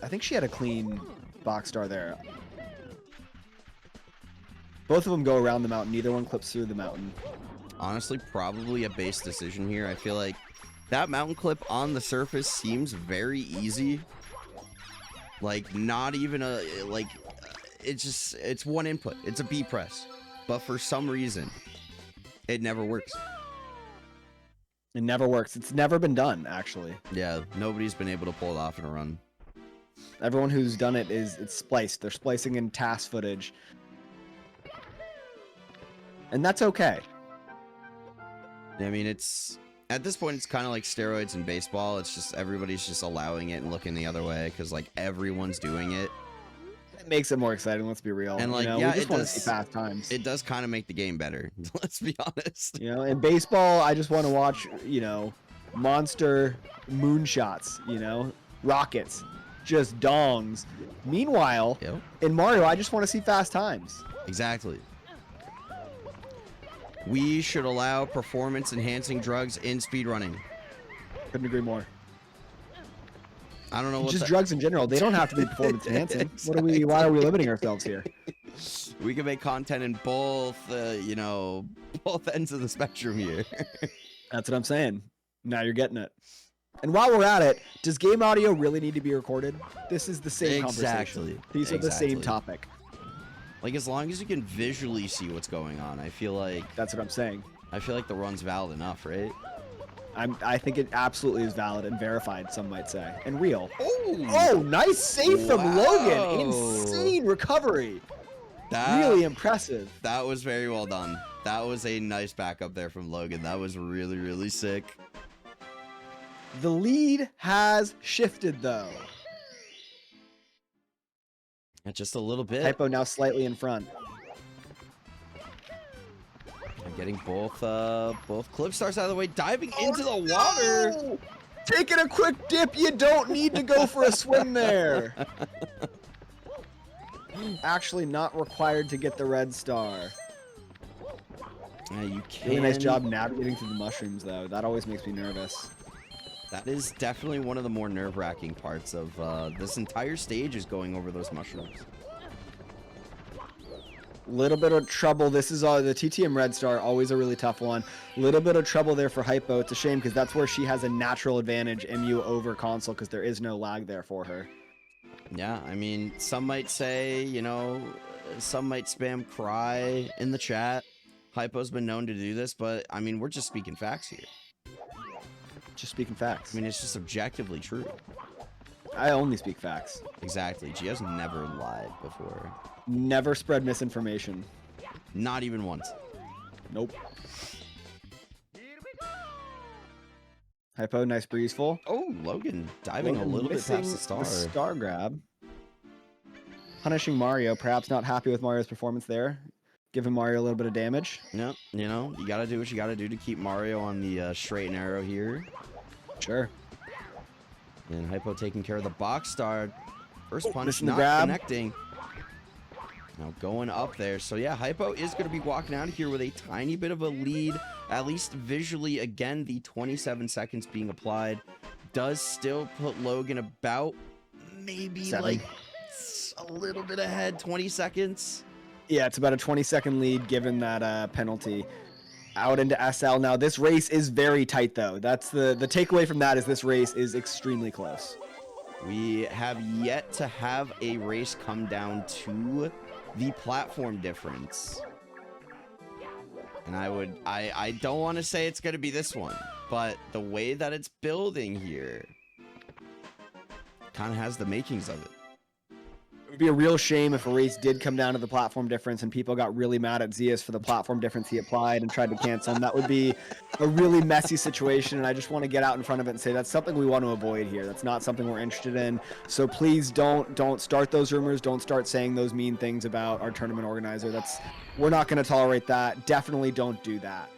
I think she had a clean box star there. Both of them go around the mountain. Neither one clips through the mountain. Honestly, probably a base decision here. I feel like that mountain clip on the surface seems very easy. Like, not even a, like, it's one input. It's a B press. But for some reason, it never works. It never works. It's never been done, actually. Yeah, nobody's been able to pull it off in a run. Everyone who's done it it's spliced. They're splicing in task footage. And that's okay. I mean, it's at this point, it's kind of like steroids in baseball. It's just everybody's just allowing it and looking the other way because like everyone's doing it. It makes it more exciting. Let's be real. And like, you know, yeah, we just it want to does- see fast times. It does kind of make the game better. Let's be honest. You know, in baseball, I just want to watch, you know, monster moonshots. You know, rockets, just dongs. Meanwhile, Yep. in Mario, I just want to see fast times. Exactly. We should allow performance-enhancing drugs in speedrunning. Couldn't agree more. I don't know what Just the- drugs in general. They don't have to be performance enhancing. What are we? Why are we limiting ourselves here? We can make content in both, you know, both ends of the spectrum here. That's what I'm saying. Now you're getting it. And while we're at it, does game audio really need to be recorded? This is the same Exactly. conversation. These are the same Exactly. topic. Like, as long as you can visually see what's going on, I feel like That's what I'm saying. the run's valid enough, right? I think it absolutely is valid and verified, some might say, and real. Oh, Oh, nice save from Wow. Logan. Insane recovery. Really impressive. That was very well done. That was a nice backup there from Logan. That was really, really sick. The lead has shifted, though. Just a little bit. Hypo now slightly in front. I'm getting both clip stars out of the way, diving into the water. No! Taking a quick dip. You don't need to go for a swim there. Actually not required to get the red star. Yeah, you can. Really nice job navigating through the mushrooms, though. That always makes me nervous. That is definitely one of the more nerve-wracking parts of this entire stage is going over those mushrooms. Little bit of trouble. This is the TTM red star, always a really tough one. Little bit of trouble there for Hypo. It's a shame because that's where she has a natural advantage, MU over console, because there is no lag there for her. Yeah, I mean, some might say, you know, some might spam cry in the chat. Hypo's been known to do this, but I mean, we're just speaking facts here. Just speaking facts. I mean, it's just objectively true. I only speak facts. Exactly. Gio's never lied before. Never spread misinformation. Not even once. Nope. Hypo, nice breezeful. Oh, Logan diving Logan a little bit missing past the star. the star grab. Punishing Mario, perhaps not happy with Mario's performance there. Giving Mario a little bit of damage. No, you know, you gotta do what you gotta do to keep Mario on the straight and narrow here. Sure. And Hypo taking care of the box star. First punch missing the not grab. connecting. Now going up there. So yeah, Hypo is going to be walking out of here with a tiny bit of a lead. At least visually, again, the 27 seconds being applied does still put Logan about maybe 7. like a little bit ahead, 20 seconds. Yeah, it's about a 20-second lead given that penalty. Out into SL. Now, this race is very tight, though. That's the takeaway from that is this race is extremely close. We have yet to have a race come down to the platform difference. And I don't want to say it's going to be this one, but the way that it's building here kind of has the makings of it. It would be a real shame if a race did come down to the platform difference and people got really mad at Zeus for the platform difference he applied and tried to cancel him. That would be a really messy situation, and I just want to get out in front of it and say that's something we want to avoid here. That's not something we're interested in. So please don't start those rumors. Don't start saying those mean things about our tournament organizer. We're not going to tolerate that. Definitely don't do that.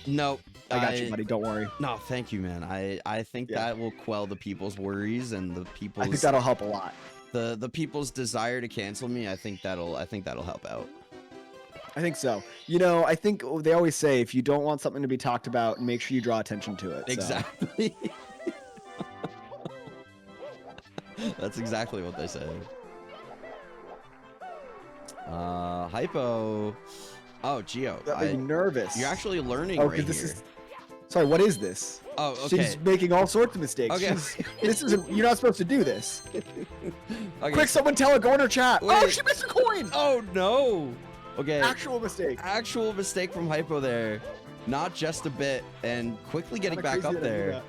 Nope. I got you, buddy. Don't worry. No, thank you, man. I think that will quell the people's worries and the people's. I think that'll help a lot. The people's desire to cancel me. I think that'll help out. I think so. You know, I think they always say if you don't want something to be talked about, make sure you draw attention to it. Exactly. That's exactly what they say. Hypo. Oh, Geo. That made me nervous. You're actually learning Oh, right this here. is. Sorry, what is this? Oh, okay. She's making all sorts of mistakes. Okay. This isn't. You're not supposed to do this. Okay. Quick, someone tell her. Go in her chat. Wait. Oh, she missed a coin. Oh no. Okay. Actual mistake. Actual mistake from Hypo there. Not just a bit, and quickly getting back up there.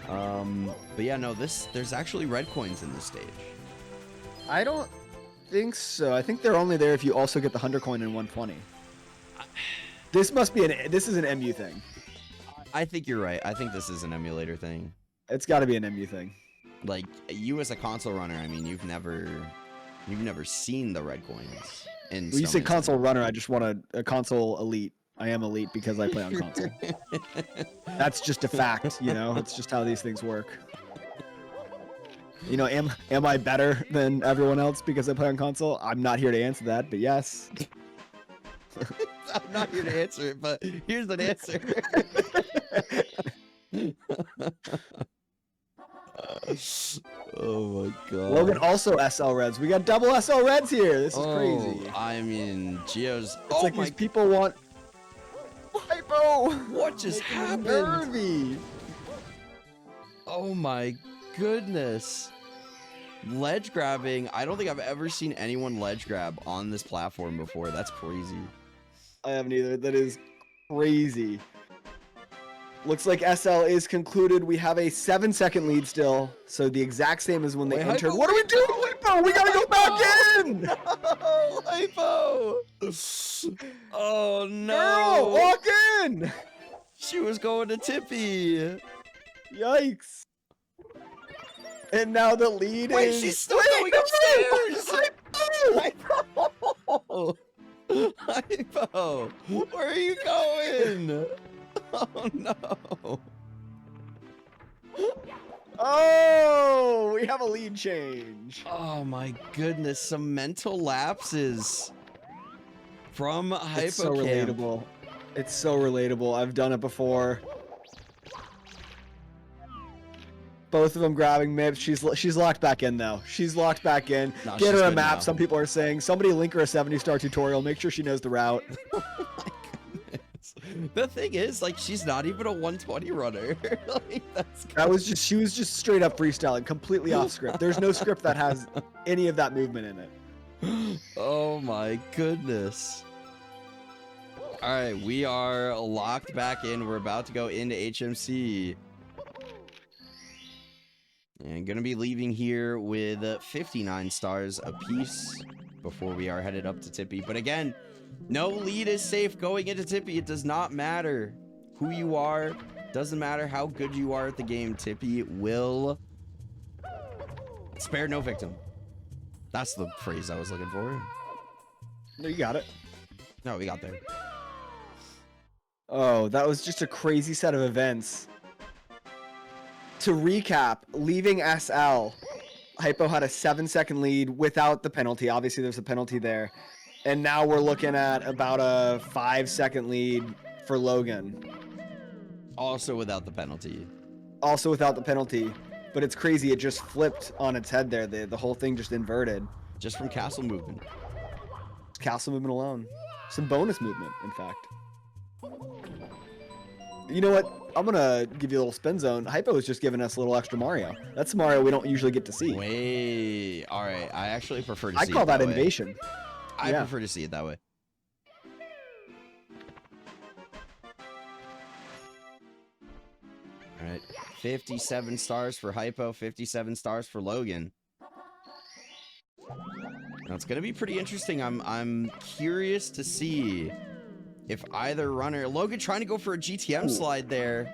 But yeah, no. There's actually red coins in this stage. I don't think so. I think they're only there if you also get the 100 coin in 120. This must be this is an MU thing. I think you're right. I think this is an emulator thing. It's got to be an MU thing. Like, you as a console runner, I mean, you've never seen the red coins. When you say console runner, I just want a console elite. I am elite because I play on console. That's just a fact, you know. It's just how these things work. You know, am I better than everyone else because I play on console? I'm not here to answer that, but yes. I'm not here to answer it, but here's an answer. Oh my god. Logan also SL Reds. We got double SL Reds here. This is crazy. I mean, Geo's. It's like these people want. Hypo! What just happened? Nervy. Oh my goodness. Ledge grabbing. I don't think I've ever seen anyone ledge grab on this platform before. That's crazy. I haven't either. That is crazy. Looks like SL is concluded. We have a 7-second lead still. So the exact same as when they entered. Hypo, What do we do? Hypo! We gotta go back in! No, Hypo! Oh no! Girl, walk in! She was going to Tippy. Yikes. And now the lead is... Wait, she's still going upstairs! Hypo! Hypo! Where are you going? Oh no! Oh, we have a lead change. Oh my goodness, some mental lapses from Hypo. It's so relatable. It's so relatable. I've done it before. Both of them grabbing MIPs. She's locked back in though. She's locked back in. No, Get she's her a good map. now. Some people are saying somebody link her a 70-star tutorial. Make sure she knows the route. Oh my goodness. The thing is, like, she's not even a 120 runner. Like, She was just straight up freestyling, completely off script. There's no script that has any of that movement in it. Oh my goodness. All right, we are locked back in. We're about to go into HMC. And gonna be leaving here with 59 stars apiece before we are headed up to Tippy. But again, no lead is safe going into Tippy. It does not matter who you are. Doesn't matter how good you are at the game. Tippy will spare no victim. That's the phrase I was looking for. No, you got it. No, we got there. Oh, that was just a crazy set of events. To recap, leaving SL, Hypo had a 7-second lead without the penalty. Obviously, there's a penalty there. And now we're looking at about a 5-second lead for Logan. Also without the penalty. Also without the penalty. But it's crazy. It just flipped on its head there. The whole thing just inverted. Just from castle movement. Castle movement alone. Some bonus movement, in fact. You know what? I'm gonna give you a little spin zone. Hypo is just giving us a little extra Mario. That's Mario we don't usually get to see. Wait, all right. I actually prefer to I see call it that way. innovation. I Yeah. prefer to see it that way. All right, 57 stars for Hypo, 57 stars for Logan. Now it's gonna be pretty interesting. I'm curious to see if either runner. Logan trying to go for a GTM slide there.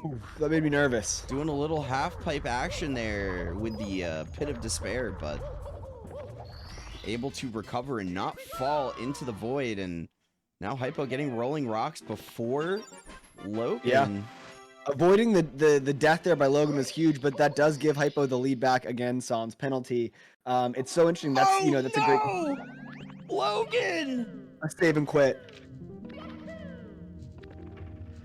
Ooh, that made me nervous. Doing a little half pipe action there with the Pit of Despair, but able to recover and not fall into the void. And now Hypo getting rolling rocks before Logan. Yeah. Avoiding the death there by Logan was huge, but that does give Hypo the lead back again. Sans penalty. It's so interesting. That's that's a great Logan. a save and quit.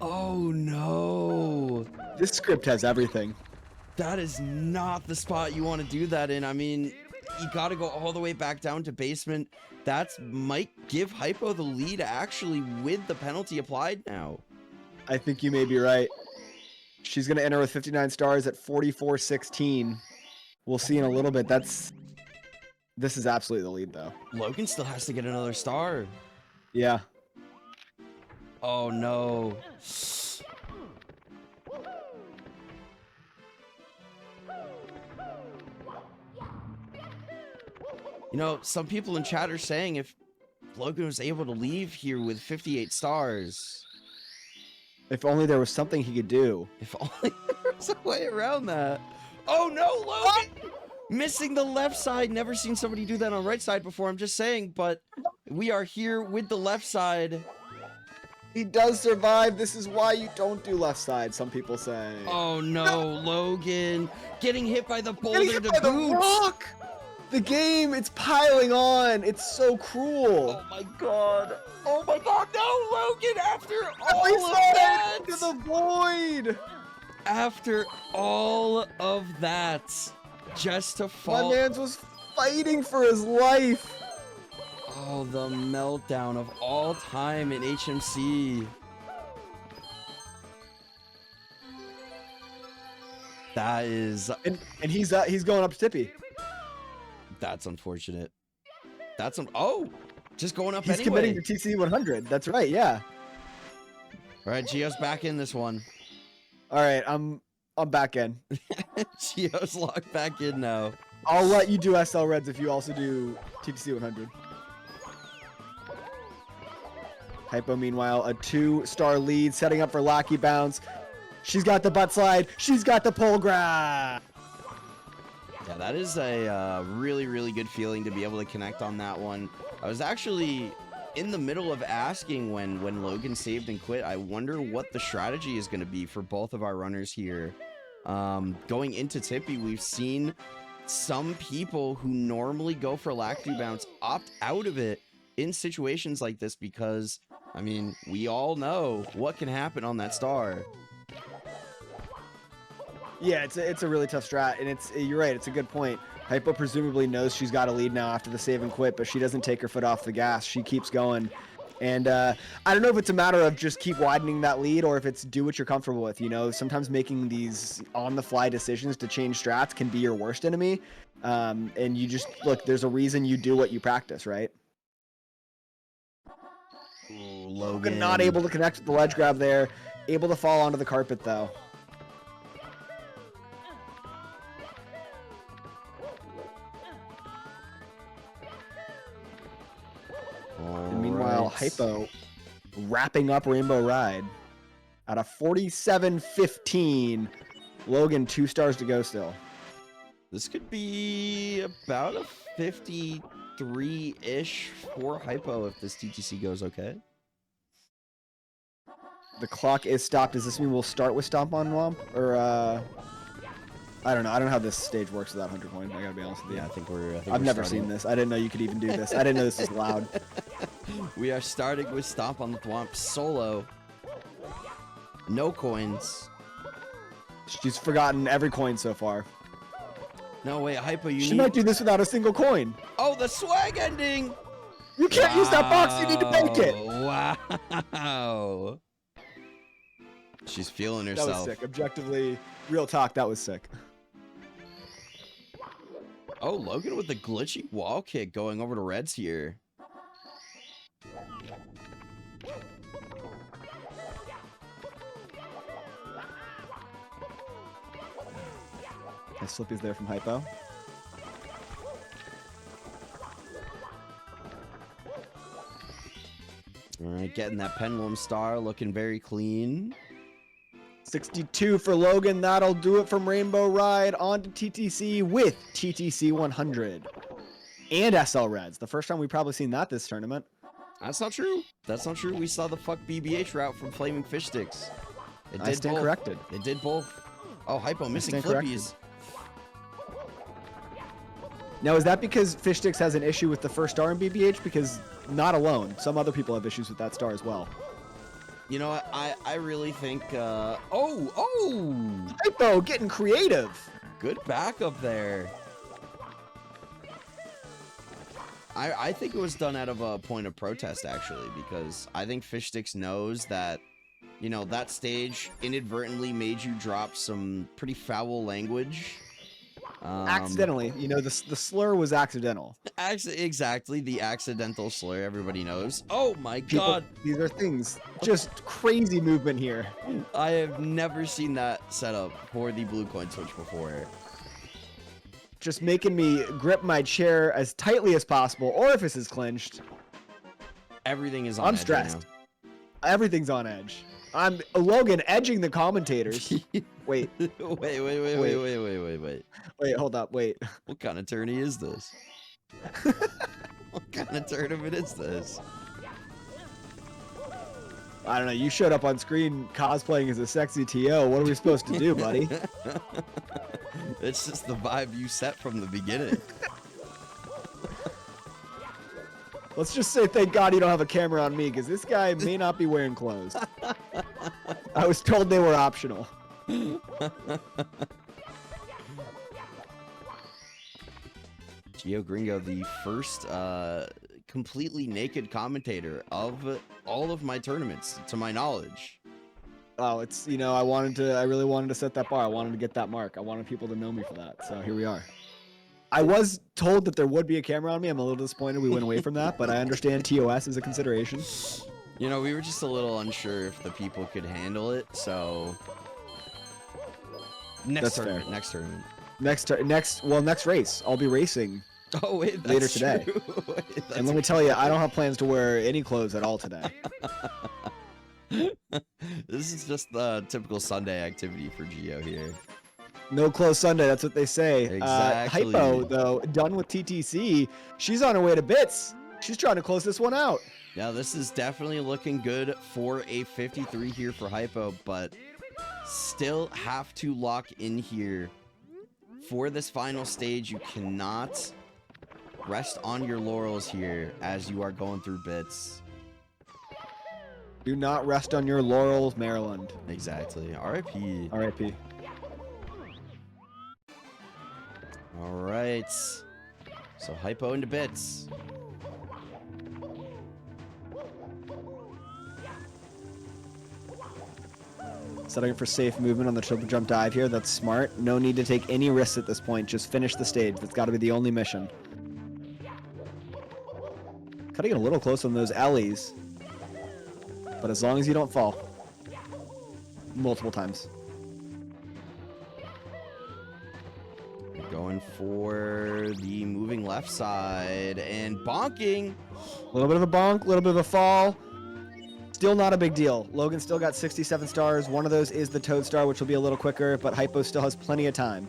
Oh no. This script has everything. That is not the spot you want to do that in. I mean, you got to go all the way back down to basement. That's might give Hypo the lead actually with the penalty applied now. I think you may be right. She's going to enter with 59 stars at 44-16. We'll see in a little bit. This is absolutely the lead, though. Logan still has to get another star. Yeah. Oh, no. You know, some people in chat are saying if Logan was able to leave here with 58 stars. If only there was something he could do. If only there was a way around that. Oh no, Logan! Missing the left side. Never seen somebody do that on right side before. I'm just saying, but we are here with the left side. He does survive. This is why you don't do left side, some people say. Oh no, Logan. Getting hit by the Getting boulder hit to by the boot. rock! The game, it's piling on. It's so cruel. Oh my god. Oh my god, no, Logan, after I all of saw that. it into the void. After all of that, just to My fall. man's was fighting for his life. Oh, the meltdown of all time in HMC. That is... And he's going up to Tippy. That's unfortunate. Oh! Just going up He's anyway. committing to TC 100. That's right, yeah. Alright, Gio's back in this one. All right, I'm back in. Gio's locked back in now. I'll let you do SL Reds if you also do TTC 100. Hypo, meanwhile, a 2-star lead, setting up for Lackey Bounce. She's got the butt slide. She's got the pole grab. Yeah, that is a really, really good feeling to be able to connect on that one. I was actually in the middle of asking when Logan saved and quit. I wonder what the strategy is going to be for both of our runners here. Going into Tippy, we've seen some people who normally go for Lackey Bounce opt out of it in situations like this because, I mean, we all know what can happen on that star. Yeah, it's a really tough strat, and you're right. It's a good point. Hypo presumably knows she's got a lead now after the save and quit, but she doesn't take her foot off the gas. She keeps going, and I don't know if it's a matter of just keep widening that lead or if it's do what you're comfortable with. You know, sometimes making these on-the-fly decisions to change strats can be your worst enemy, and you just look. There's a reason you do what you practice, right? Ooh, Logan Not able to connect with the ledge grab there. Able to fall onto the carpet though. And meanwhile, Hypo wrapping up Rainbow Ride at a 47-15. Logan, 2 stars to go still. This could be about a 53-ish for Hypo if this TTC goes okay. The clock is stopped. Does this mean we'll start with Stomp on Womp? Or, I don't know. I don't know how this stage works without 100 coins. I gotta be honest with you. Yeah, I think we're I've never starting. seen this. I didn't know you could even do this. I didn't know this was allowed. We are starting with Stomp on the Thwomp solo. No coins. She's forgotten every coin so far. No, wait, Hypo, you She need... might do this without a single coin. Oh, the swag ending! You can't use that box. You need to make it. Wow. She's feeling That herself. was sick. Objectively, real talk, that was sick. Oh, Logan with the glitchy wall kick going over to Reds here. Nice flippies there from Hypo. All right, getting that pendulum star, looking very clean. 62 for Logan. That'll do it from Rainbow Ride on to TTC with TTC 100 and SL Reds. The first time we've probably seen that this tournament. That's not true. That's not true. We saw the fuck BBH route from Flaming Fish Sticks. It I did stand both. corrected. It did both. Oh, Hypo missing stand corrected. flippies. Now, is that because Fish Sticks has an issue with the first star in BBH? Because not alone. Some other people have issues with that star as well. You know what? I really think. Oh! Hypo getting creative. Good backup there. I think it was done out of a point of protest, actually, because I think Fish Sticks knows that, you know, that stage inadvertently made you drop some pretty foul language. Accidentally. You know, the slur was accidental. Exactly, the accidental slur, everybody knows. Oh my People, god! these are things. Just crazy movement here. I have never seen that setup for the blue coin switch before. Just making me grip my chair as tightly as possible. Orifice is clinched. Everything is on I'm edge stressed. right Everything's on edge. I'm Logan edging the commentators. Wait, now. Wait. wait, hold up, wait. What kind of tourney is this? What kind of tournament is this? I don't know. You showed up on screen cosplaying as a sexy TO. What are we supposed to do, buddy? It's just the vibe you set from the beginning. Let's just say thank God you don't have a camera on me, because this guy may not be wearing clothes. I was told they were optional. Gio Gringo, the first completely naked commentator of all of my tournaments, to my knowledge. Oh, it's, you know, I really wanted to set that bar. I wanted to get that mark. I wanted people to know me for that. So here we are. I was told that there would be a camera on me. I'm a little disappointed we went away from that, but I understand TOS is a consideration. You know, we were just a little unsure if the people could handle it, so next That's tournament. fair. Next tournament. Next race. I'll be racing. Oh wait, that's Later today. true. Wait, that's And let me tell you, I don't have plans to wear any clothes at all today. This is just the typical Sunday activity for Gio here. No clothes Sunday, that's what they say. Exactly. Hypo, though, done with TTC, she's on her way to bits. She's trying to close this one out. Yeah, this is definitely looking good for a 53 here for Hypo, but still have to lock in here. For this final stage, you cannot rest on your laurels here as you are going through bits. Do not rest on your laurels, Maryland. Exactly. RIP. RIP. All right. So Hypo into bits. Setting up for safe movement on the triple jump dive here. That's smart. No need to take any risks at this point. Just finish the stage. That's got to be the only mission. Cutting it a little close on those Ellies. But as long as you don't fall. Multiple times. Going for the moving left side and bonking. A little bit of a bonk, a little bit of a fall. Still not a big deal. Logan still got 67 stars. One of those is the Toad Star, which will be a little quicker, but Hypo still has plenty of time.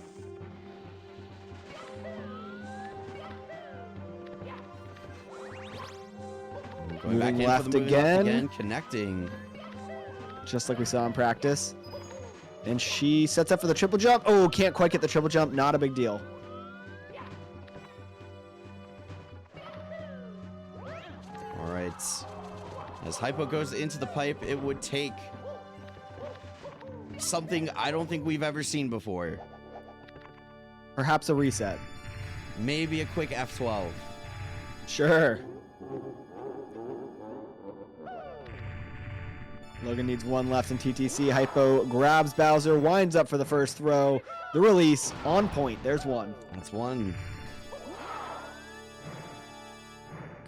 Going back Moving in for left the moving again. left again, connecting. Just like we saw in practice. And she sets up for the triple jump. Oh, can't quite get the triple jump. Not a big deal. All right. As Hypo goes into the pipe, it would take something I don't think we've ever seen before. Perhaps a reset. Maybe a quick F12. Sure. Logan needs one left in TTC. Hypo grabs Bowser, winds up for the first throw. The release on point. There's one. That's one.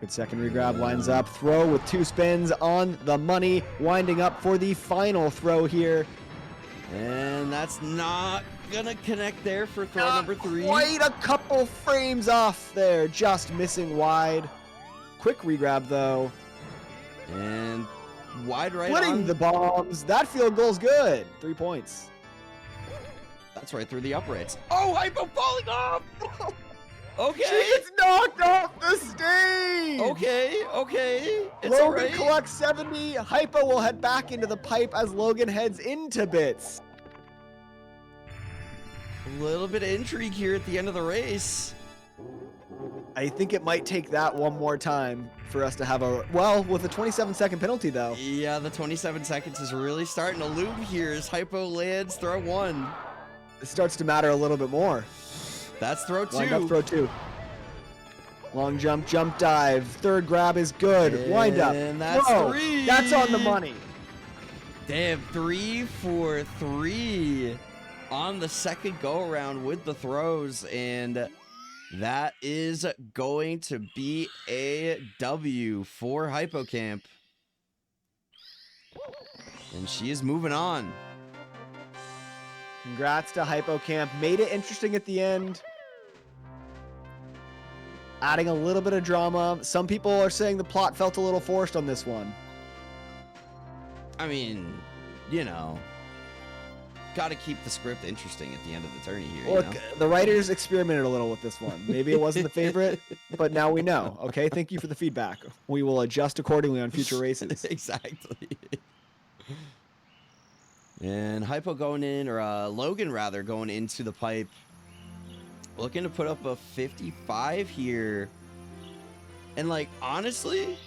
Good secondary grab, lines up. Throw with 2 spins on the money. Winding up for the final throw here. And that's not gonna connect there for throw number 3. Quite a couple frames off there. Just missing wide. Quick regrab though. And wide right Splitting on. the bombs. That field goal's good. 3 points. That's right through the uprights. Oh, Hypo falling off! Okay. She gets knocked off the stage. Okay. It's Logan alright. collects 70. Hypo will head back into the pipe as Logan heads into bits. A little bit of intrigue here at the end of the race. I think it might take that one more time for us to have a, well, with a 27-second penalty though. Yeah, the 27 seconds is really starting to loom here as Hypo lands throw 1. It starts to matter a little bit more. That's throw 2. Wind up, throw 2. Long jump, jump dive. Third grab is good. Wind up. And that's throw. 3. That's on the money. Damn, 3 for 3 on the second go around with the throws, and that is going to be a W for Hypocamp. And she is moving on. Congrats to Hypocamp. Made it interesting at the end. Adding a little bit of drama. Some people are saying the plot felt a little forced on this one. I mean, you know, got to keep the script interesting at the end of the tourney here. Look, you know? the writers experimented a little with this one. Maybe it wasn't the favorite, but now we know. Okay, thank you for the feedback. We will adjust accordingly on future races. Exactly. And Hypo going in, or Logan rather, going into the pipe. Looking to put up a 55 here. And like, honestly,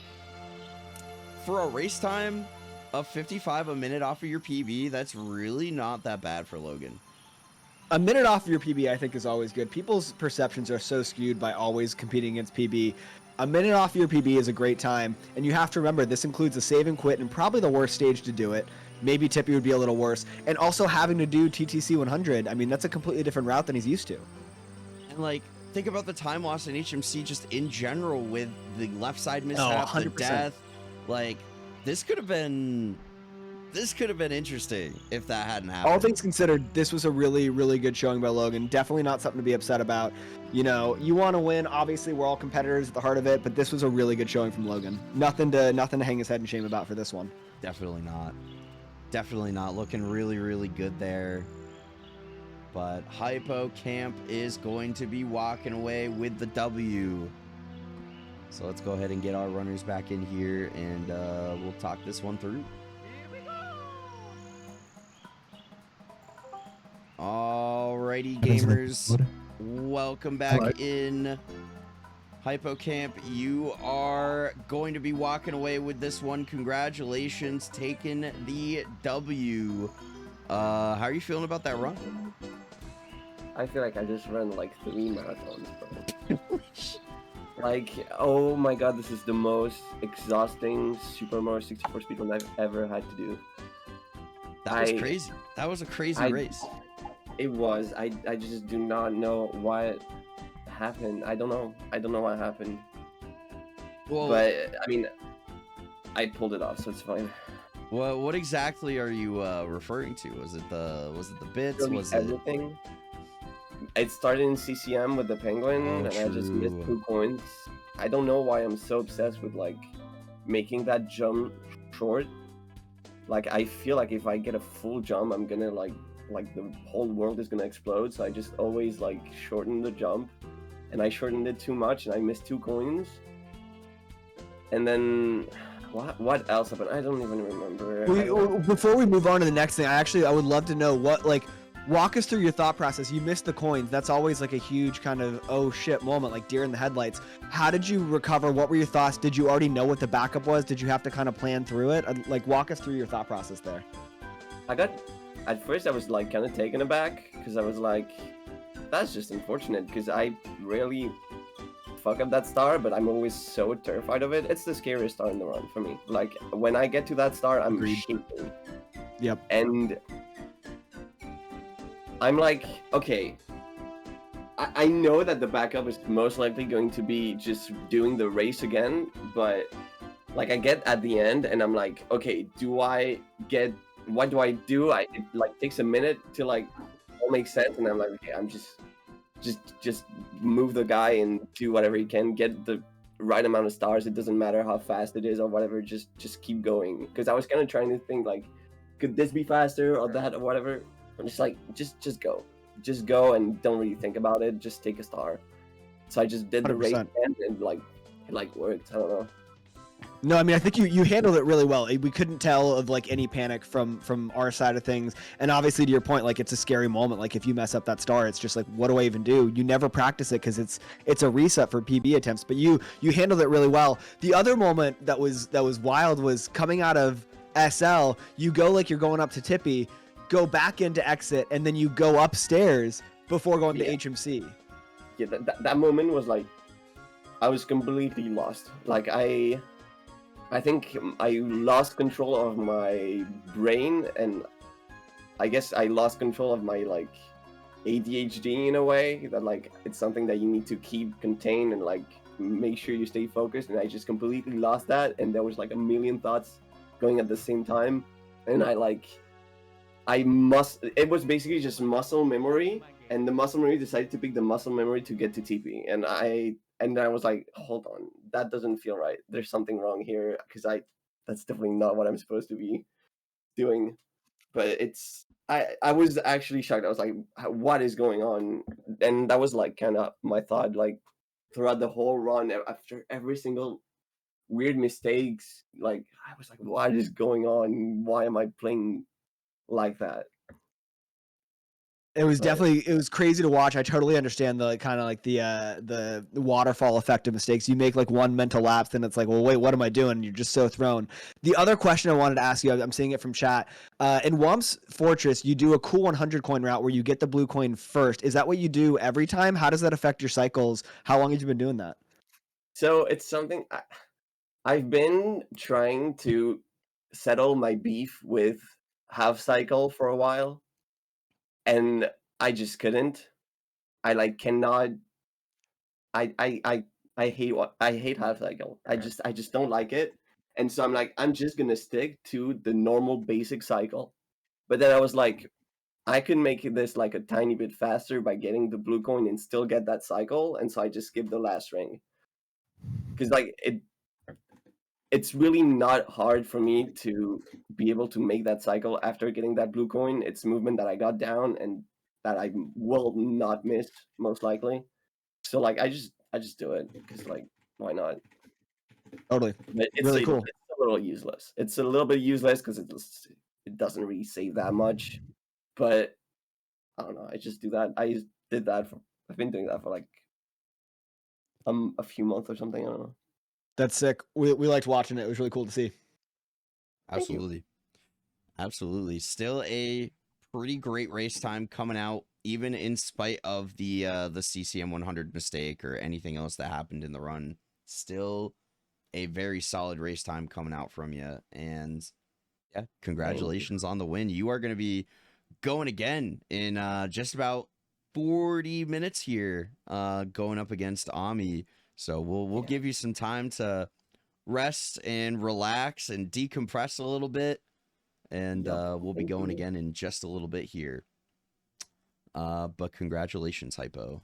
for a race time of 55 a minute off of your PB, that's really not that bad for Logan. A minute off your PB, I think, is always good. People's perceptions are so skewed by always competing against PB. A minute off your PB is a great time, and you have to remember this includes a save and quit and probably the worst stage to do it. Maybe Tippy would be a little worse, and also having to do TTC 100. I mean, that's a completely different route than he's used to. And like, think about the time loss in HMC just in general with the left side mishap, the 100%. death. Like, this could have been interesting if that hadn't happened. All things considered, this was a really, really good showing by Logan. Definitely not something to be upset about. You know, you want to win. Obviously, we're all competitors at the heart of it, but this was a really good showing from Logan. Nothing to hang his head in shame about for this one. Definitely not. Definitely not. Looking really, really good there. But Hypocamp is going to be walking away with the W. So let's go ahead and get our runners back in here, and we'll talk this one through. Alrighty, gamers. Welcome back in. Hypocamp, you are going to be walking away with this one. Congratulations, taking the W. How are you feeling about that run? I feel like I just ran like 3 marathons, bro. Like, oh my god, this is the most exhausting Super Mario 64 speedrun I've ever had to do. That was crazy. That was a crazy race. It was. I just do not know what happened. I don't know what happened. Well, but I mean, I pulled it off, so it's fine. well, what exactly are you referring to? Was it the bits? Really Was it? everything? It started in CCM with the penguin, Oh, and I just missed true. 2 coins. I don't know why I'm so obsessed with like making that jump short. Like, I feel like if I get a full jump, I'm gonna like the whole world is gonna explode. So I just always like shorten the jump, and I shortened it too much, and I missed 2 coins. And then what else happened? I don't even remember. Before we move on to the next thing, I would love to know what, like, walk us through your thought process. You missed the coins. That's always like a huge kind of oh shit moment, like deer in the headlights. How did you recover? What were your thoughts? Did you already know what the backup was? Did you have to kind of plan through it? Like, walk us through your thought process there. At first I was like kind of taken aback because I was like, that's just unfortunate because I really fuck up that star, but I'm always so terrified of it. It's the scariest star in the run for me. Like when I get to that star, I'm Agreed. shaking. Yep. And I'm like, okay, I know that the backup is most likely going to be just doing the race again, but like I get at the end and I'm like, okay, what do I do? It like takes a minute to like all make sense, and I'm like, okay, I'm just move the guy and do whatever he can, get the right amount of stars. It doesn't matter how fast it is or whatever, just keep going. Because I was kind of trying to think like, could this be faster or that or whatever? I'm just like, just go and don't really think about it, just take a star. So I just did the race 100%. and it worked. I don't know. No, I mean, I think you handled it really well. We couldn't tell of like any panic from our side of things. And obviously, to your point, like it's a scary moment. Like if you mess up that star, it's just like, what do I even do? You never practice it because it's a reset for PB attempts. But you handled it really well. The other moment that was wild was coming out of SL. You go like you're going up to Tippy, go back into exit, and then you go upstairs before going to HMC. Yeah, that moment was like, I was completely lost. Like I think I lost control of my brain, and I guess I lost control of my like ADHD in a way, that like it's something that you need to keep contained and like make sure you stay focused, and I just completely lost that, and there was like a million thoughts going at the same time, and it was basically just muscle memory, and the muscle memory decided to pick the muscle memory to get to TP, and I was like, hold on, that doesn't feel right. There's something wrong here, because that's definitely not what I'm supposed to be doing. But I was actually shocked. I was like, what is going on? And that was like kind of my thought, like throughout the whole run, after every single weird mistakes, like I was like, what is going on? Why am I playing like that? It was But it was crazy to watch. I totally understand the kind of like the waterfall effect of mistakes. You make like one mental lapse, then it's like, well, wait, what am I doing? You're just so thrown. The other question I wanted to ask you, I'm seeing it from chat. In Wump's Fortress, you do a cool 100 coin route where you get the blue coin first. Is that what you do every time? How does that affect your cycles? How long have you been doing that? so it's something I've been trying to settle my beef with half cycle for a while, and I just couldn't. I like cannot. I hate half cycle. I just don't like it, and so I'm like, I'm just gonna stick to the normal basic cycle. But then I was like, I could make this like a tiny bit faster by getting the blue coin and still get that cycle, and so I just skipped the last ring, because like it's really not hard for me to be able to make that cycle after getting that blue coin. It's movement that I got down and that I will not miss most likely. So like I just do it because like why not? Totally. But Really cool. It's a little useless. It's a little bit useless because it doesn't really save that much. But I don't know. I just do that. I've been doing that for like a few months or something. I don't know. That's sick. We liked watching it. It was really cool to see. Thank you. Absolutely. Still a pretty great race time coming out, even in spite of the CCM 100 mistake or anything else that happened in the run. Still a very solid race time coming out from you. And yeah, congratulations on the win. You are going to be going again in just about 40 minutes here, going up against Ami. So we'll give you some time to rest and relax and decompress a little bit. And we'll be going again in just a little bit here. But congratulations, Hypo.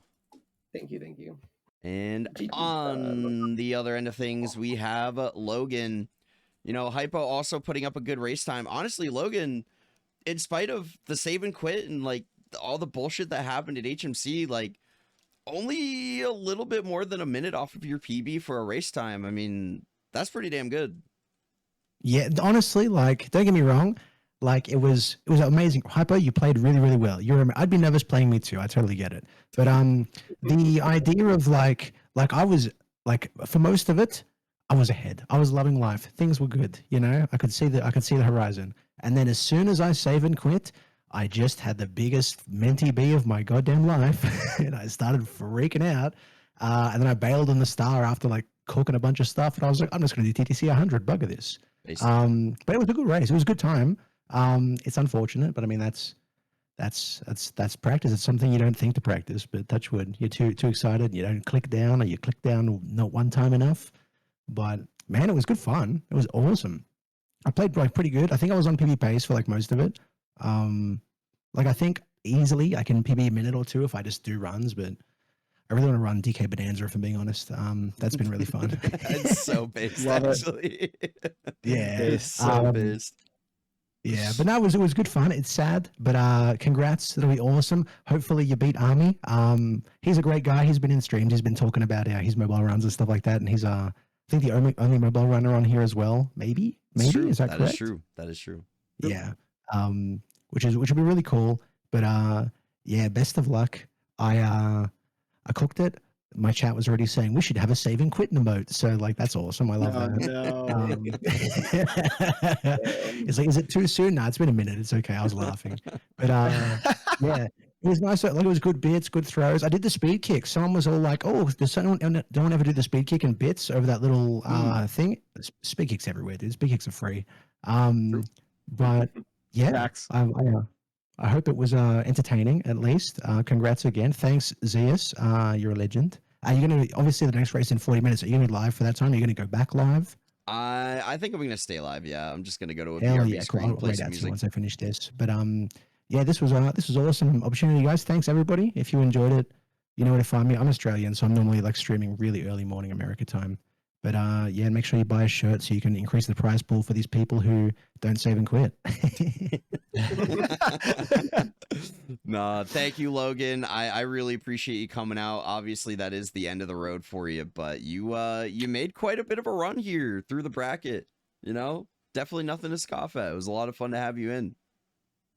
Thank you. And on the other end of things, we have Logan. You know, Hypo also putting up a good race time. Honestly, Logan, in spite of the save and quit and like all the bullshit that happened at HMC, like only a little bit more than a minute off of your PB for a race time. I mean, that's pretty damn good. Yeah, honestly, like, don't get me wrong, like it was amazing. Hypo, you played really, really well. I'd be nervous playing me too. I totally get it. But the idea of like I was like, for most of it, I was ahead. I was loving life. Things were good. You know, I could see the horizon. And then as soon as I save and quit, I just had the biggest mentee bee of my goddamn life, and I started freaking out. And then I bailed on the star after like cooking a bunch of stuff. And I was like, I'm just going to do TTC 100, bugger this. Basically. But it was a good race. It was a good time. It's unfortunate, but I mean, that's practice. It's something you don't think to practice, but touch wood. You're too excited. You don't click down, or you click down not one time enough. But man, it was good fun. It was awesome. I played like pretty good. I think I was on PB pace for like most of it. Like I think easily I can PB a minute or two if I just do runs, but I really want to run DK Bonanza if I'm being honest. That's been really fun. It's so based, Love it. actually. Yeah. It's so based. Yeah, but no, it was good fun. It's sad, but congrats. That'll be awesome. Hopefully you beat Army. He's a great guy. He's been in streams. He's been talking about his mobile runs and stuff like that. And he's I think the only mobile runner on here as well. Maybe is that correct? That is true. That is true. Yeah. Which would be really cool. But yeah, best of luck. I cooked it. My chat was already saying we should have a save and quit emote. So like that's awesome. I love that. No. It's like, is it too soon? No, it's been a minute. It's okay. I was laughing. But yeah, it was nice. Like it was good bits, good throws. I did the speed kick. Someone was all like, "Oh, does someone don't ever do the speed kick in bits over that little thing?" Speed kicks everywhere, dude. Speed kicks are free. But yeah, I hope it was entertaining at least. Congrats again. Thanks, Zeus. You're a legend. Are you going to, obviously the next race in 40 minutes, are you going to be live for that time? Are you going to go back live? I think I'm going to stay live. Yeah, I'm just going to go to a Hell BRB yeah, screen, cool. I'll play wait some out music. once I finish this. But yeah, this was awesome opportunity, guys. Thanks everybody. If you enjoyed it, you know where to find me. I'm Australian, so I'm normally like streaming really early morning America time. But yeah, make sure you buy a shirt so you can increase the prize pool for these people who don't save and quit. No, thank you, Logan. I really appreciate you coming out. Obviously, that is the end of the road for you, but you made quite a bit of a run here through the bracket. You know, definitely nothing to scoff at. It was a lot of fun to have you in.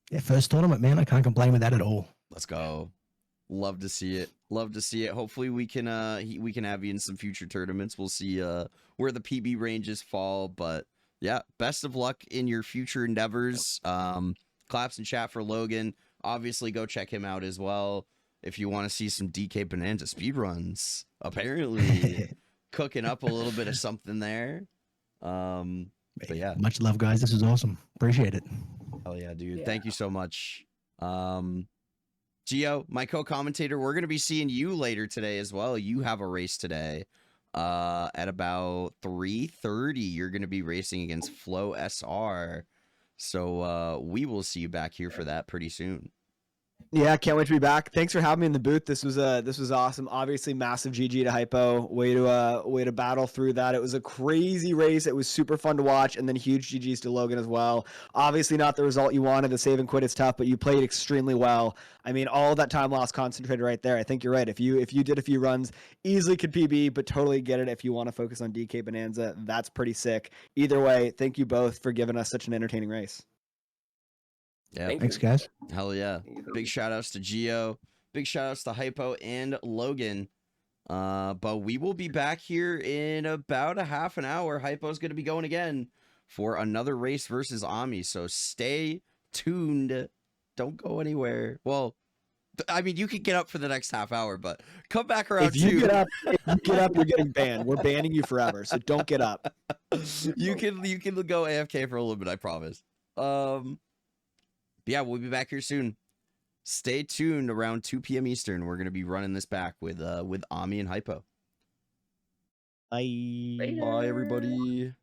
Yeah, first tournament, man. I can't complain with that at all. Let's go. Love to see it. Love to see it. Hopefully we can have you in some future tournaments. We'll see where the PB ranges fall, but yeah, best of luck in your future endeavors. Claps and chat for Logan. Obviously go check him out as well if you want to see some DK Bonanza speedruns. Apparently cooking up a little bit of something there. But yeah. Much love, guys. This is awesome. Appreciate it. Hell yeah, dude. Yeah. Thank you so much. Gio, my co-commentator, we're going to be seeing you later today as well. You have a race today at about 3:30. You're going to be racing against Flow SR. So we will see you back here for that pretty soon. Yeah, can't wait to be back. Thanks for having me in the booth. This was awesome. Obviously, massive GG to Hypo. Way to battle through that. It was a crazy race. It was super fun to watch, and then huge GGs to Logan as well. Obviously, not the result you wanted. The save and quit is tough, but you played extremely well. I mean, all that time lost concentrated right there. I think you're right. If you did a few runs, easily could PB, but totally get it if you want to focus on DK Bonanza. That's pretty sick. Either way, thank you both for giving us such an entertaining race. Yeah. Thanks, guys. Hell yeah. Big shout outs to Gio. Big shout outs to Hypo and Logan. But we will be back here in about a half an hour. Hypo's going to be going again for another race versus Ami. So stay tuned. Don't go anywhere. Well, I mean, you can get up for the next half hour, but come back around. If you get up, you're getting banned. We're banning you forever. So don't get up. You can go AFK for a little bit, I promise. Yeah, we'll be back here soon. Stay tuned around 2 p.m. Eastern. We're going to be running this back with Ami and Hypo. Bye. Bye, everybody.